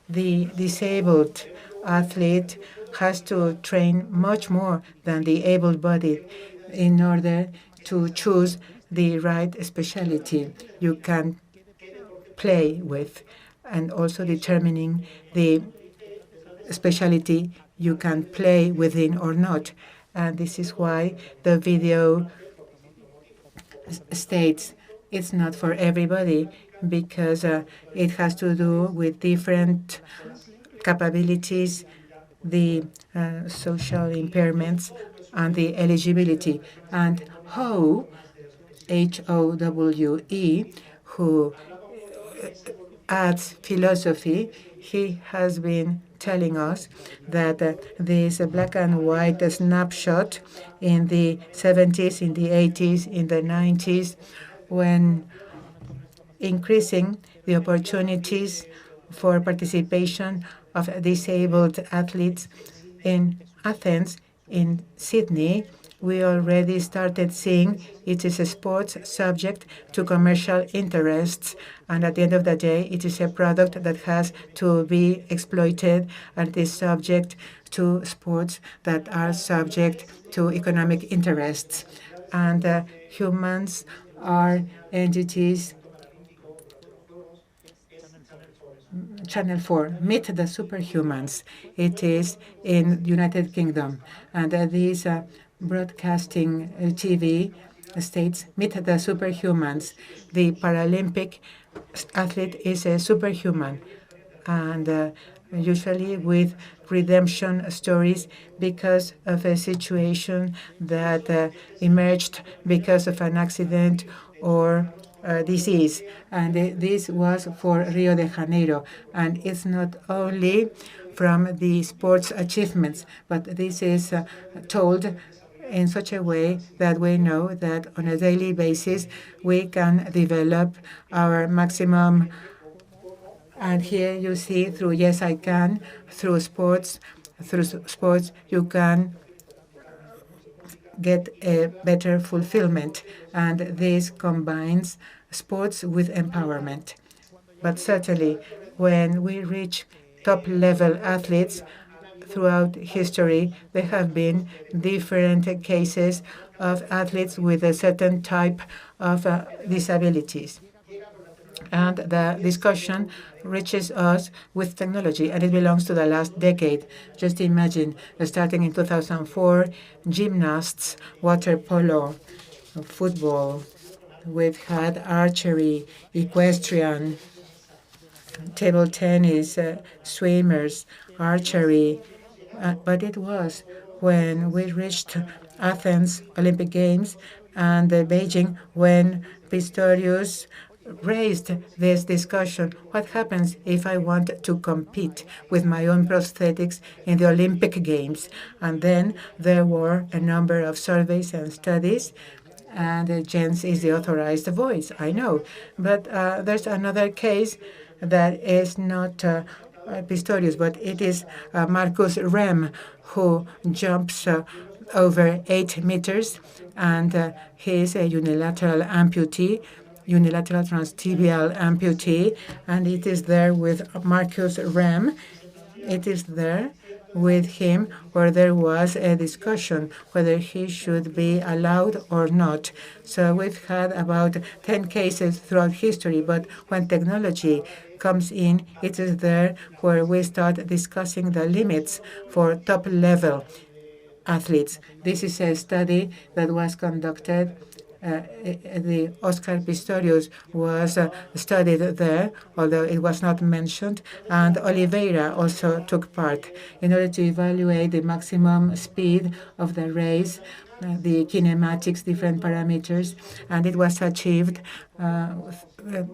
The disabled athlete has to train much more than the able-bodied in order to choose the right specialty you can play with, and also determining the specialty you can play within or not. And this is why the video states it's not for everybody, because it has to do with different capabilities, the social impairments, and the eligibility. And Howe, Howe, who adds philosophy, he has been telling us that this black and white snapshot in the 70s, in the 80s, in the 90s, when increasing the opportunities for participation of disabled athletes in Athens, in Sydney, we already started seeing it is a sports subject to commercial interests, and at the end of the day, it is a product that has to be exploited and is subject to sports that are subject to economic interests. And humans are entities. Channel 4, Meet the Superhumans. It is in the United Kingdom, and these broadcasting TV states Meet the Superhumans. The Paralympic athlete is a superhuman, and usually with redemption stories because of a situation that emerged because of an accident or disease. And this was for Rio de Janeiro. And it's not only from the sports achievements, but this is told in such a way that we know that on a daily basis we can develop our maximum. And here you see through Yes I Can, through sports you can get a better fulfillment. And this combines sports with empowerment. But certainly when we reach top-level athletes throughout history, there have been different cases of athletes with a certain type of disabilities. And the discussion reaches us with technology, and it belongs to the last decade. Just imagine, starting in 2004, gymnasts, water polo, football. We've had archery, equestrian, table tennis, swimmers, archery. But it was when we reached Athens Olympic Games and Beijing when Pistorius raised this discussion. What happens if I want to compete with my own prosthetics in the Olympic Games? And then there were a number of surveys and studies, and Jens is the authorized voice, I know. But there's another case that is not Pistorius, but it is Marcus Rem, who jumps over 8 meters, and he is a unilateral amputee, unilateral transtibial amputee, and it is there with Marcus Rem. It is there with him where there was a discussion whether he should be allowed or not. So we've had about 10 cases throughout history, but when technology comes in, it is there where we start discussing the limits for top-level athletes. This is a study that was conducted. The Oscar Pistorius was studied there, although it was not mentioned, and Oliveira also took part in order to evaluate the maximum speed of the race, the kinematics, different parameters, and it was achieved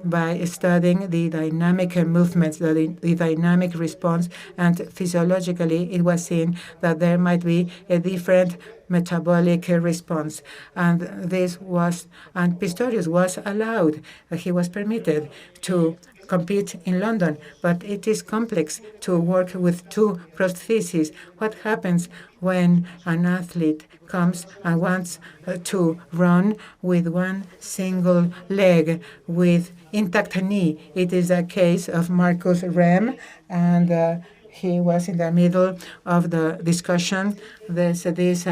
by studying the dynamic movements, the dynamic response, and physiologically it was seen that there might be a different metabolic response. And Pistorius was allowed, he was permitted to compete in London, but it is complex to work with two prostheses. What happens when an athlete comes and wants to run with one single leg with intact knee? It is a case of Marcus Rem, and he was in the middle of the discussion. There's this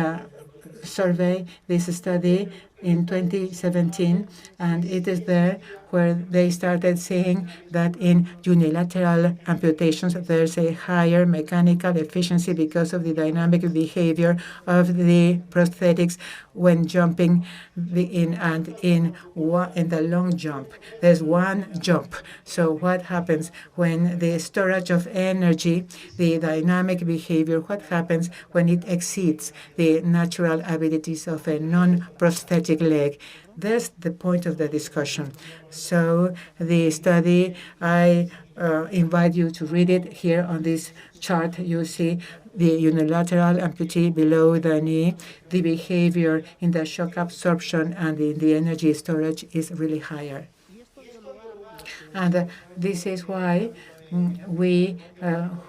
survey, this study in 2017, and it is there where they started saying that in unilateral amputations there's a higher mechanical efficiency because of the dynamic behavior of the prosthetics when jumping in the long jump. There's one jump. So what happens when the storage of energy, the dynamic behavior, what happens when it exceeds the natural abilities of a non-prosthetic leg? That's the point of the discussion. So the study, I invite you to read it here on this chart. You see the unilateral amputee below the knee. The behavior in the shock absorption and in the energy storage is really higher. And this is why we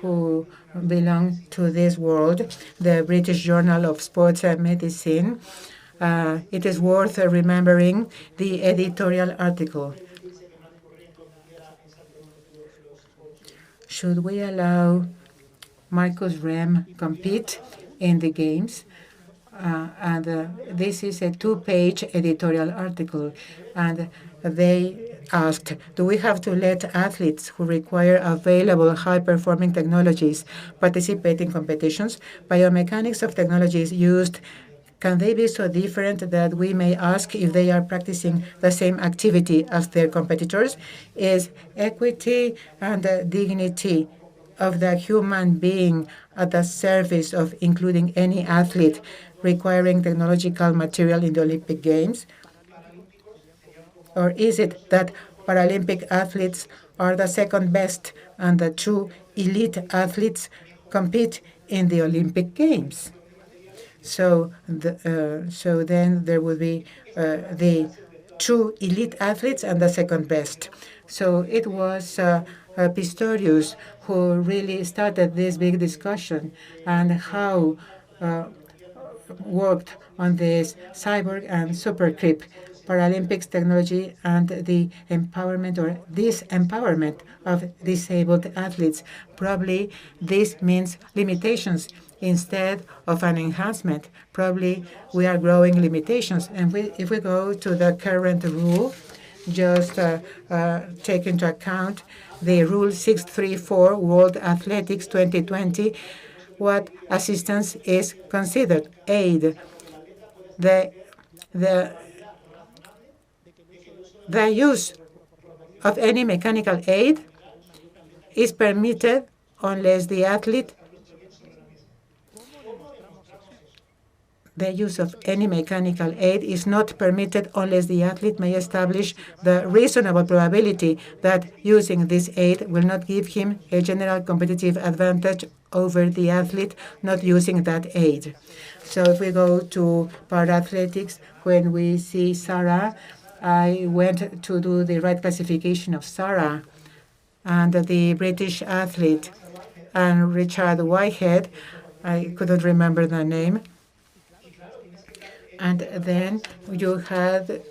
who belong to this world, the British Journal of Sports and Medicine, it is worth remembering the editorial article. Should we allow Marcus Rem compete in the games? This is a 2-page editorial article, and they asked, do we have to let athletes who require available high-performing technologies participate in competitions? Biomechanics of technologies used, can they be so different that we may ask if they are practicing the same activity as their competitors? Is equity and dignity of the human being at the service of including any athlete requiring technological material in the Olympic Games? Or is it that Paralympic athletes are the second best and the true elite athletes compete in the Olympic Games? So then there will be the true elite athletes and the second best. So it was Pistorius who really started this big discussion and how worked on this cyborg and supercrip Paralympics technology and the empowerment or disempowerment of disabled athletes. Probably this means limitations instead of an enhancement. Probably we are growing limitations. And if we go to the current rule, just take into account the Rule 634, World Athletics 2020, what assistance is considered. Aid. The The use of any mechanical aid is permitted unless the athlete The use of any mechanical aid is not permitted unless the athlete may establish the reasonable probability that using this aid will not give him a general competitive advantage over the athlete not using that aid. So if we go to para-athletics, when we see Sarah, I went to do the right classification of Sarah and the British athlete and Richard Whitehead. I couldn't remember the name. And then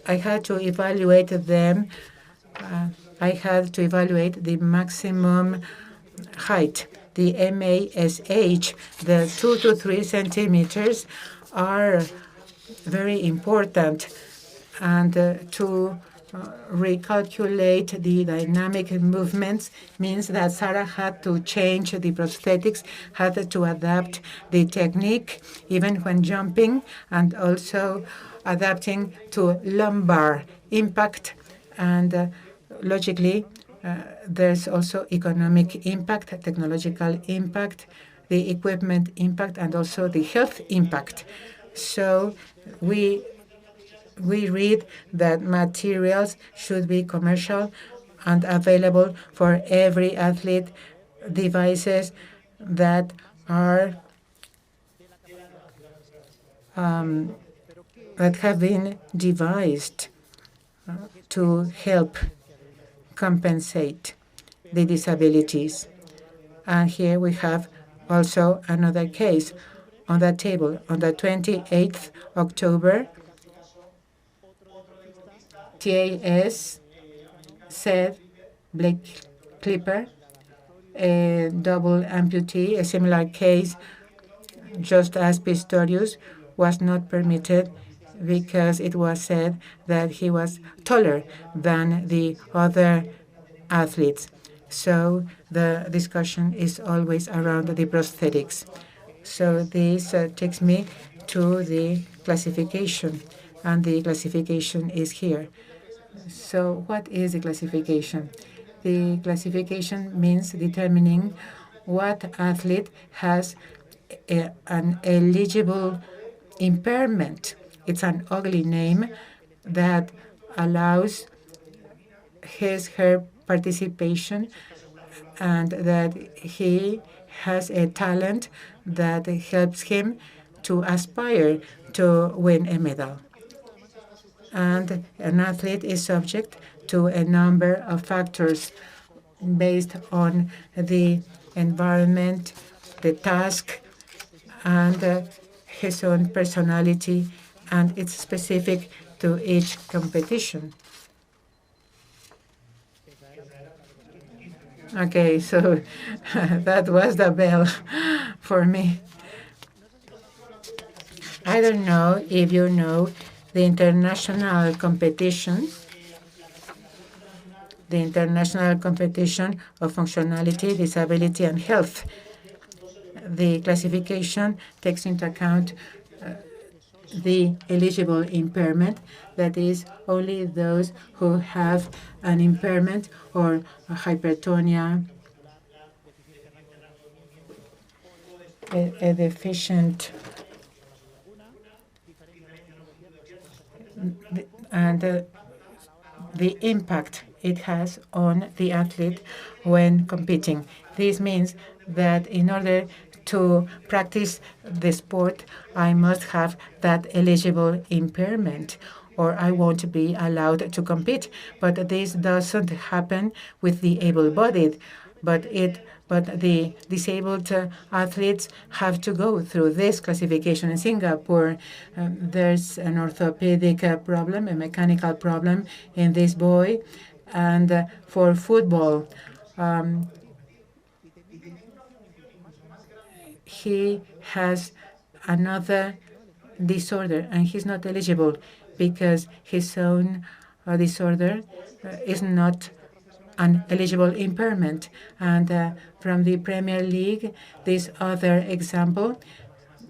I had to evaluate them. I had to evaluate the maximum height, the MASH. The 2 to 3 centimeters are very important. And to recalculate the dynamic movements means that Sarah had to change the prosthetics, had to adapt the technique even when jumping, and also adapting to lumbar impact. And logically, there's also economic impact, technological impact, the equipment impact, and also the health impact. So we read that materials should be commercial and available for every athlete, devices that are that have been devised to help compensate the disabilities. And here we have also another case on the table. On the 28th October, TAS said Blake Clipper, a double amputee, a similar case, just as Pistorius, was not permitted because it was said that he was taller than the other athletes. So the discussion is always around the prosthetics. So this takes me to the classification, and the classification is here. So what is the classification? The classification means determining what athlete has an eligible impairment. It's an ugly name that allows her participation and that he has a talent that helps him to aspire to win a medal. And an athlete is subject to a number of factors based on the environment, the task, and his own personality, and it's specific to each competition. Okay, so that was the bell for me. I don't know if you know the international competition of functionality, disability, and health. The classification takes into account the eligible impairment, that is, only those who have an impairment or a hypertonia, a deficient, and the impact it has on the athlete when competing. This means that in order to practice the sport, I must have that eligible impairment, or I won't be allowed to compete. But this doesn't happen with the able-bodied, but the disabled athletes have to go through this classification. In Singapore, there's an orthopedic problem, a mechanical problem in this boy. And for football, he has another disorder, and he's not eligible because his own disorder is not an eligible impairment. And from the Premier League, this other example,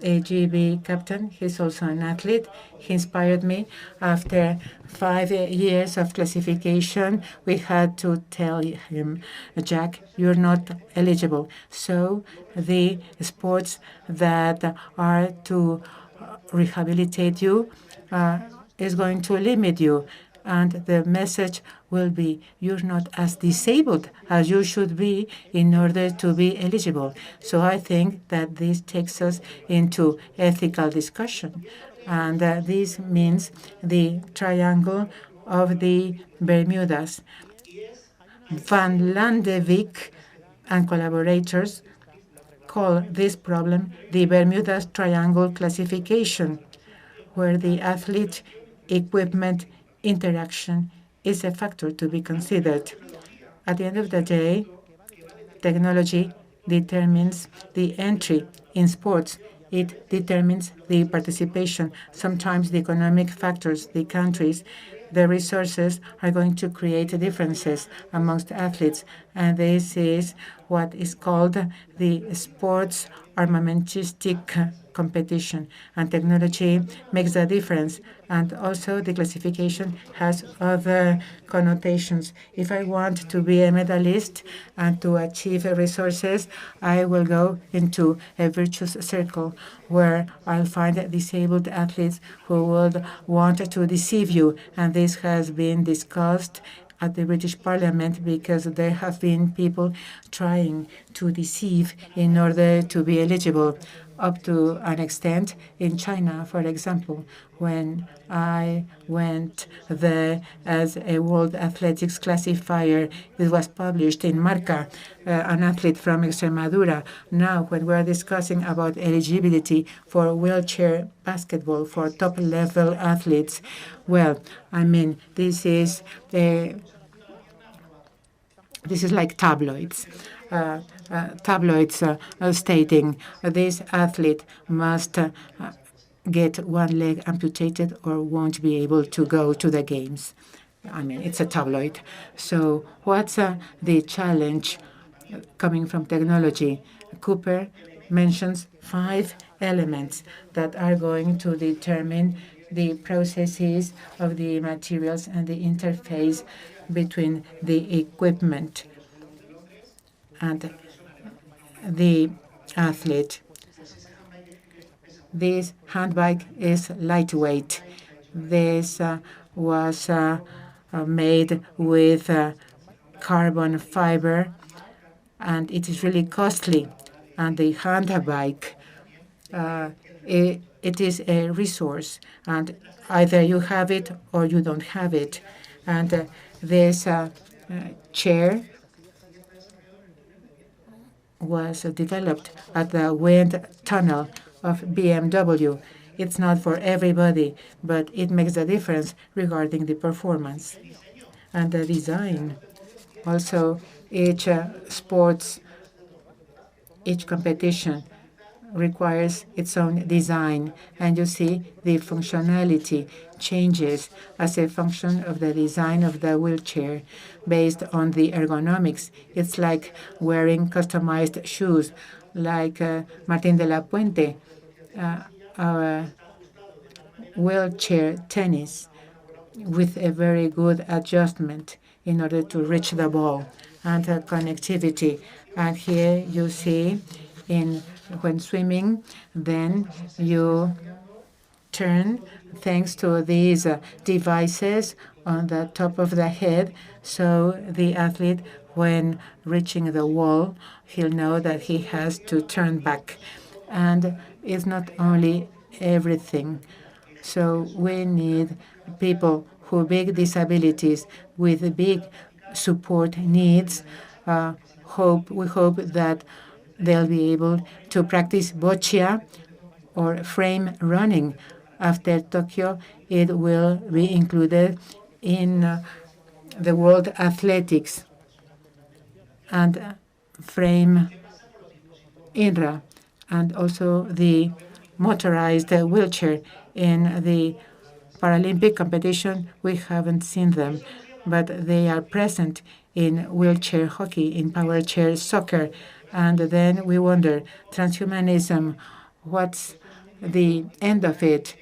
AGB captain. He's also an athlete. He inspired me. After 5 years of classification, we had to tell him, Jack, you're not eligible. So the sports that are to rehabilitate you is going to limit you. And the message will be, you're not as disabled as you should be in order to be eligible. So I think that this takes us into ethical discussion. And this means the triangle of the Bermudas. Van Landevik and collaborators call this problem the Bermuda Triangle classification, where the athlete equipment interaction is a factor to be considered. At the end of the day, technology determines the entry in sports. It determines the participation. Sometimes the economic factors, the countries, the resources are going to create differences amongst athletes. And this is what is called the sports armamentistic competition. And technology makes a difference. And also the classification has other connotations. If I want to be a medalist and to achieve resources, I will go into a virtuous circle where I'll find disabled athletes who would want to deceive you. And this has been discussed at the British Parliament because there have been people trying to deceive in order to be eligible up to an extent. In China, for example, when I went there as a World Athletics classifier, it was published in Marca, an athlete from Extremadura. Now, when we're discussing about eligibility for wheelchair basketball for top-level athletes, well, I mean, this is like tabloids. Tabloids stating this athlete must get one leg amputated or won't be able to go to the games. I mean, it's a tabloid. So what's the challenge coming from technology? Cooper mentions 5 elements that are going to determine the processes of the materials and the interface between the equipment and the athlete. This handbike is lightweight. This was made with carbon fiber, and it is really costly. And the handbike, it is a resource, and either you have it or you don't have it. And this chair was developed at the wind tunnel of BMW. It's not for everybody, but it makes a difference regarding the performance and the design. Also, each competition requires its own design, and you see the functionality changes as a function of the design of the wheelchair based on the ergonomics. It's like wearing customized shoes, like Martín de la Puente, our wheelchair tennis with a very good adjustment in order to reach the ball and connectivity. And here you see when swimming, then you turn thanks to these devices on the top of the head. So the athlete, when reaching the wall, he'll know that he has to turn back. And it's not only everything. So we need people who have big disabilities with big support needs. We hope that they'll be able to practice boccia or frame running. After Tokyo, it will be included in the World Athletics and frame INRA, and also the motorized wheelchair. In the Paralympic competition, we haven't seen them, but they are present in wheelchair hockey, in power chair soccer. And then we wonder, transhumanism, what's the end of it.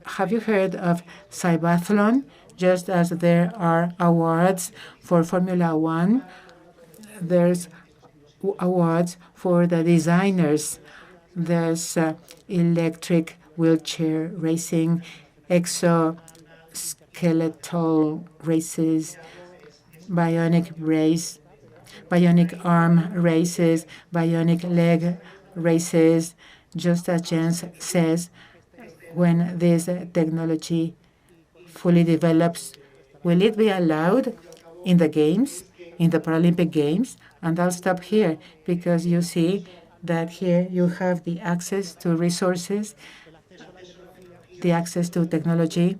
Have you heard of Cybathlon? Just as there are awards for Formula One, there's awards for the designers. There's electric wheelchair racing, exoskeletal races, bionic arm races, bionic leg races. Just as Jens says, when this technology fully develops, will it be allowed in the games, in the Paralympic Games? And I'll stop here because you see that here you have the access to resources, the access to technology.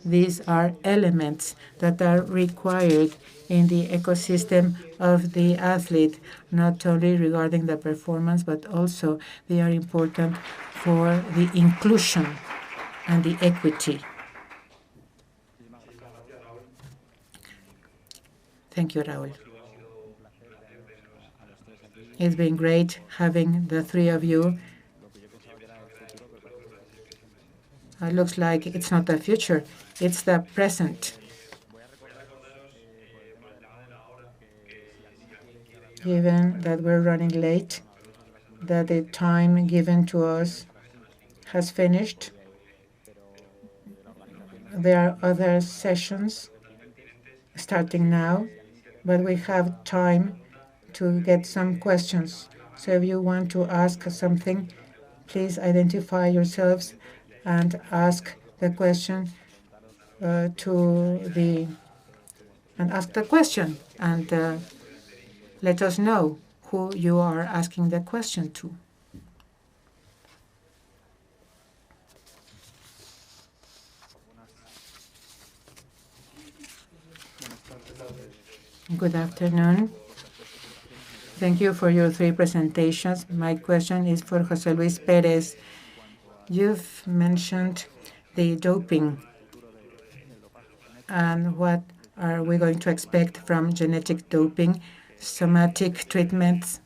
These are elements that are required in the ecosystem of the athlete, not only regarding the performance, but also they are important for the inclusion and the equity. Thank you, Raúl. It's been great having the three of you. It looks like it's not the future, it's the present. Given that we're running late, that the time given to us has finished, there are other sessions starting now, but we have time to get some questions. So if you want to ask something, please identify yourselves and ask the question ask the question and let us know who you are asking the question to. Good afternoon. Thank you for your three presentations. My question is for José Luis Pérez. You've mentioned the doping and what are we going to expect from genetic doping, somatic treatments,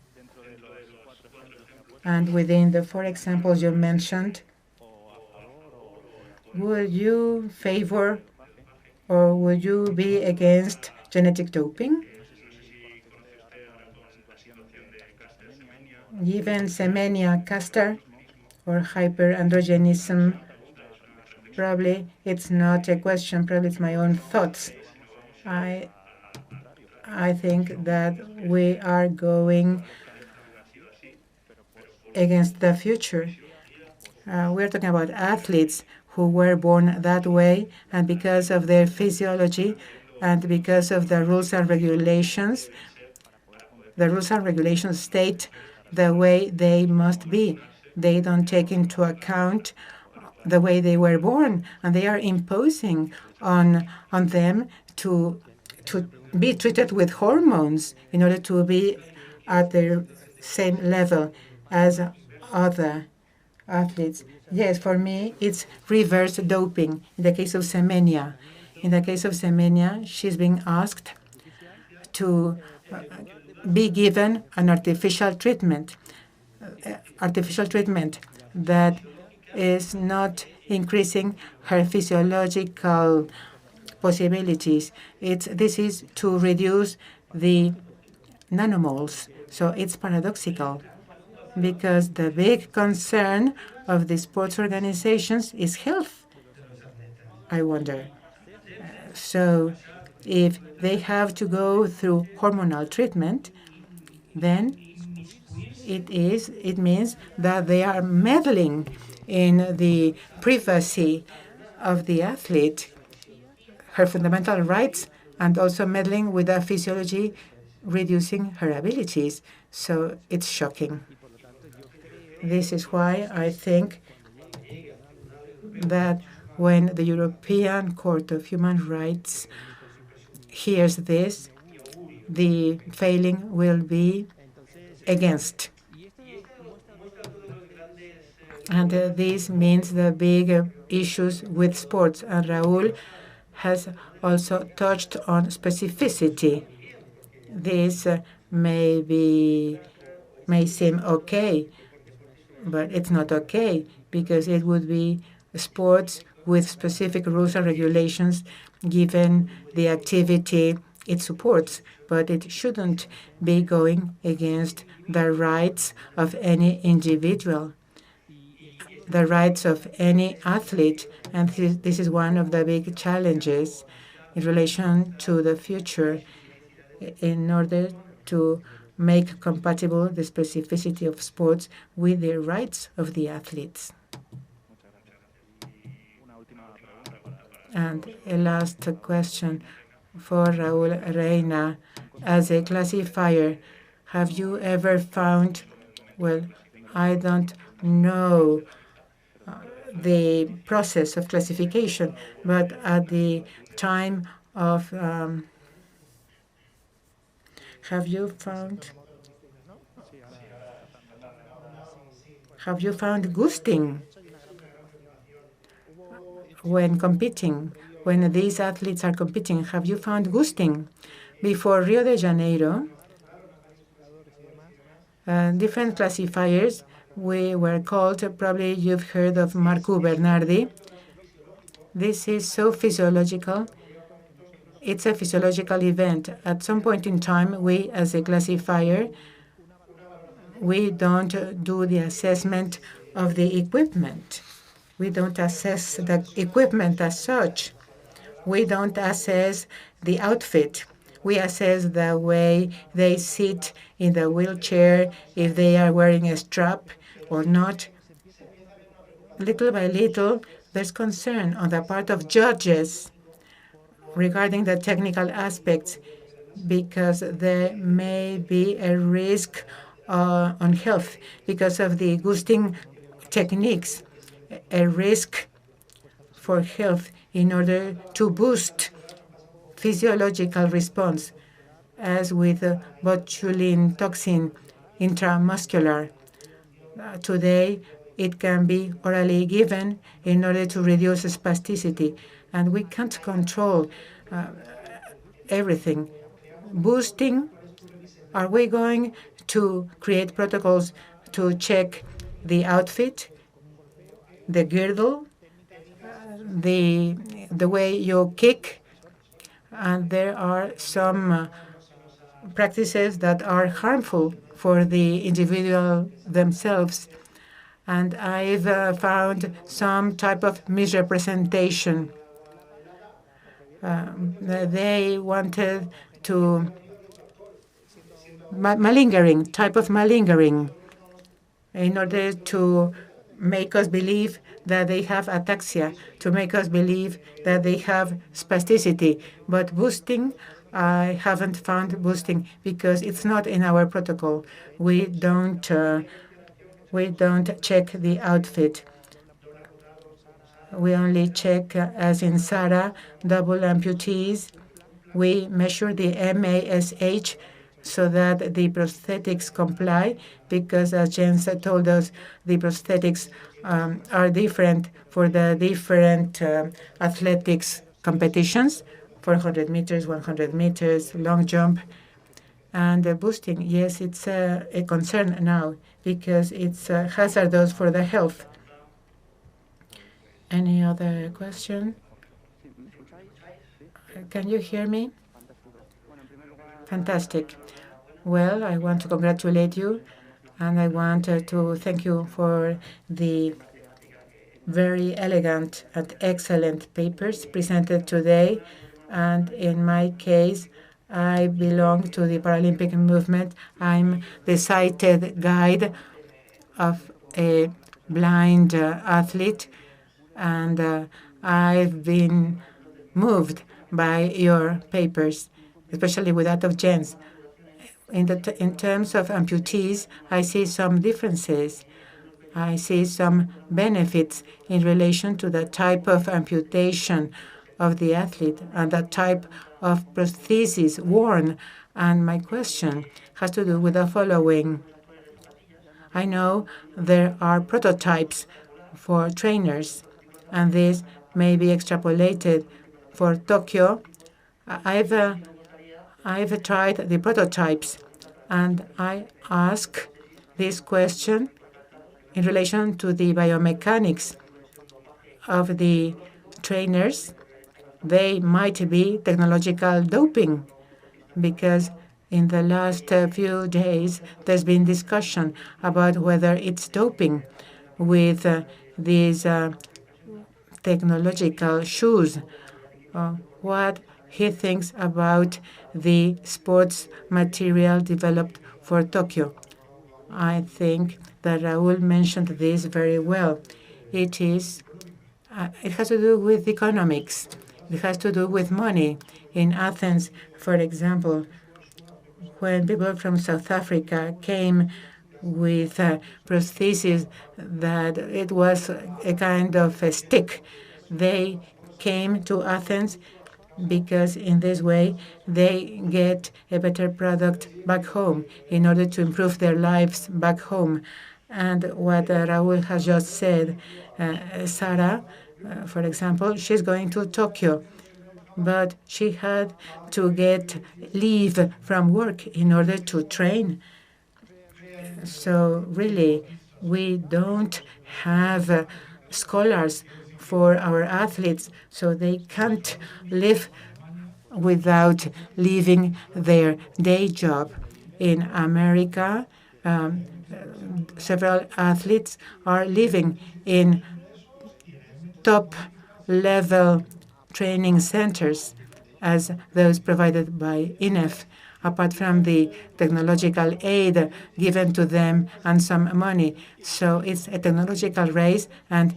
and within the four examples you mentioned, will you favor or would you be against genetic doping? Given Semenya, Castor, or hyperandrogenism, probably it's not a question, probably it's my own thoughts. I think that we are going against the future. We're talking about athletes who were born that way, and because of their physiology and because of the rules and regulations state the way they must be. They don't take into account the way they were born, and they are imposing on them to be treated with hormones in order to be at the same level as other athletes. Yes, for me, it's reverse doping in the case of Semenya. In the case of Semenya, she's being asked to be given an artificial treatment that is not increasing her physiological possibilities. This is to reduce the nanomoles. So it's paradoxical because the big concern of the sports organizations is health, I wonder. So if they have to go through hormonal treatment, then it means that they are meddling in the privacy of the athlete, her fundamental rights, and also meddling with the physiology, reducing her abilities. So it's shocking. This is why I think that when the European Court of Human Rights hears this, the failing will be against. And this means the big issues with sports. And Raúl has also touched on specificity. This may seem okay But it's not okay because it would be sports with specific rules and regulations given the activity it supports. But it shouldn't be going against the rights of any individual, the rights of any athlete. And this is one of the big challenges in relation to the future in order to make compatible the specificity of sports with the rights of the athletes. And a last question for Raúl Reina. As a classifier, have you ever found, well, I don't know the process of classification, but at the time of have you found ghosting when competing? When these athletes are competing, have you found ghosting? Before Rio de Janeiro, different classifiers, we were called, probably you've heard of Marco Bernardi. This is so physiological. It's a physiological event. At some point in time, we, as a classifier, we don't do the assessment of the equipment. We don't assess the equipment as such. We don't assess the outfit. We assess the way they sit in the wheelchair, if they are wearing a strap or not. Little by little, there's concern on the part of judges regarding the technical aspects because there may be a risk on health because of the ghosting techniques, a risk for health in order to boost physiological response, as with botulinum toxin intramuscular. Today, it can be orally given in order to reduce spasticity, and we can't control everything. Boosting, are we going to create protocols to check the outfit, the girdle, the way you kick? And there are some practices that are harmful for the individual themselves. And I've found some type of misrepresentation. They wanted to malingering, type of malingering, in order to make us believe that they have ataxia, to make us believe that they have spasticity. But boosting, I haven't found boosting because it's not in our protocol. We don't check the outfit. We only check, as in SARA, double amputees. We measure the MASH so that the prosthetics comply, because as Jens told us, the prosthetics are different for the different athletics competitions, 400 meters, 100 meters, long jump. And boosting, yes, it's a concern now because it's hazardous for the health. Any other question? Can you hear me? Fantastic. Well, I want to congratulate you, and I want to thank you for the very elegant and excellent papers presented today. And in my case, I belong to the Paralympic movement. I'm the sighted guide of a blind athlete, and I've been moved by your papers, especially with that of Jens. In terms of amputees, I see some differences. I see some benefits in relation to the type of amputation of the athlete and the type of prosthesis worn. And my question has to do with the following. I know there are prototypes for trainers, and this may be extrapolated for Tokyo. I've tried the prototypes, and I ask this question in relation to the biomechanics of the trainers, they might be technological doping, because in the last few days there's been discussion about whether it's doping with these technological shoes. What he thinks about the sports material developed for Tokyo. I think that Raúl mentioned this very well. It has to do with economics. It has to do with money. In Athens, for example, when people from South Africa came with prostheses that it was a kind of a stick, they came to Athens because in this way they get a better product back home in order to improve their lives back home. And what Raúl has just said, Sarah, for example, she's going to Tokyo, but she had to get leave from work in order to train. So really, we don't have scholars for our athletes, so they can't live without leaving their day job. In America, several athletes are living in top-level training centers as those provided by INEF, apart from the technological aid given to them and some money. So it's a technological race and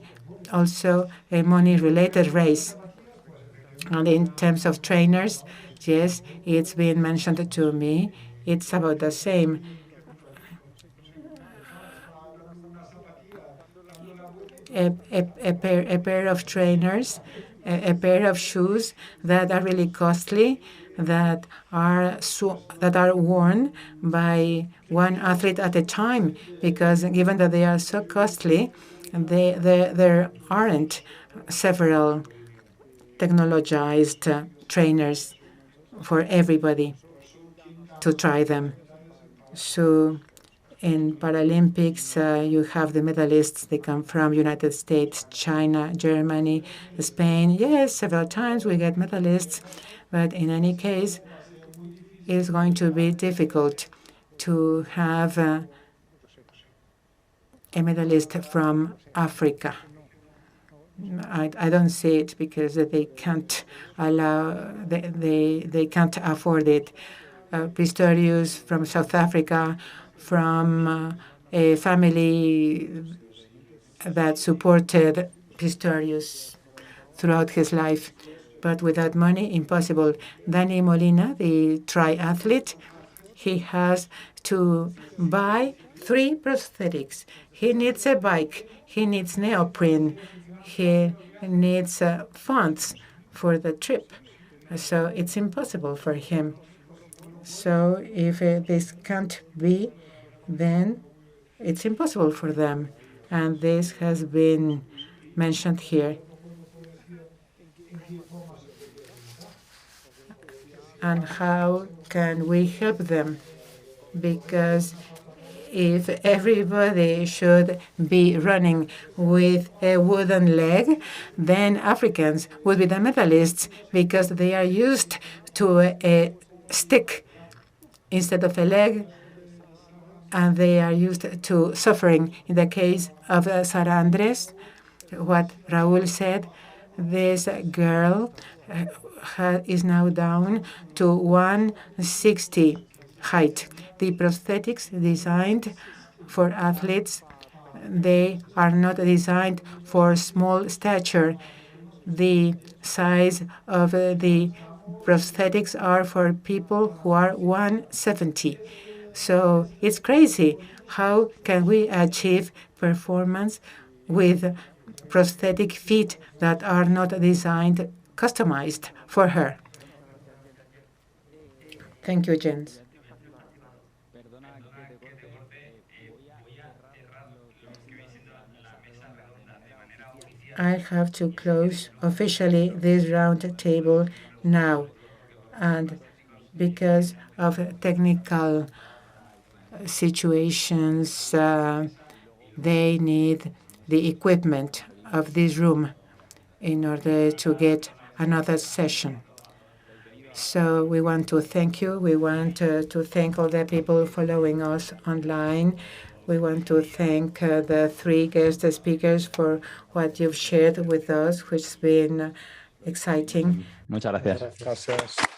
also a money-related race. And in terms of trainers, yes, it's been mentioned to me. It's about the same. A pair of trainers, a pair of shoes that are really costly, that are worn by one athlete at a time, because given that they are so costly, there aren't several technologized trainers for everybody to try them. So in Paralympics, you have the medalists. They come from United States, China, Germany, Spain. Yes, several times we get medalists, but in any case, it's going to be difficult to have a medalist from Africa. I don't see it because they can't they can't afford it. Pistorius from South Africa, from a family that supported Pistorius throughout his life. But without money, impossible. Danny Molina, the triathlete, he has to buy 3 prosthetics. He needs a bike. He needs neoprene. He needs funds for the trip. So it's impossible for him. So if this can't be, then it's impossible for them. And this has been mentioned here. And how can we help them? Because if everybody should be running with a wooden leg, then Africans would be the medalists because they are used to a stick instead of a leg, and they are used to suffering. In the case of Sara Andres, what Raúl said, this girl is now down to 160 height. The prosthetics designed for athletes, they are not designed for small stature. The size of the prosthetics are for people who are 170. So it's crazy. How can we achieve performance with prosthetic feet that are not designed, customized for her? Thank you, Jens. I have to close officially this round table now, and because of technical situations, They need the equipment of this room in order to get another session. So we want to thank you. We want to thank all the people following us online. We want to thank the three guest speakers for what you've shared with us, which has been exciting. Muchas gracias. Gracias.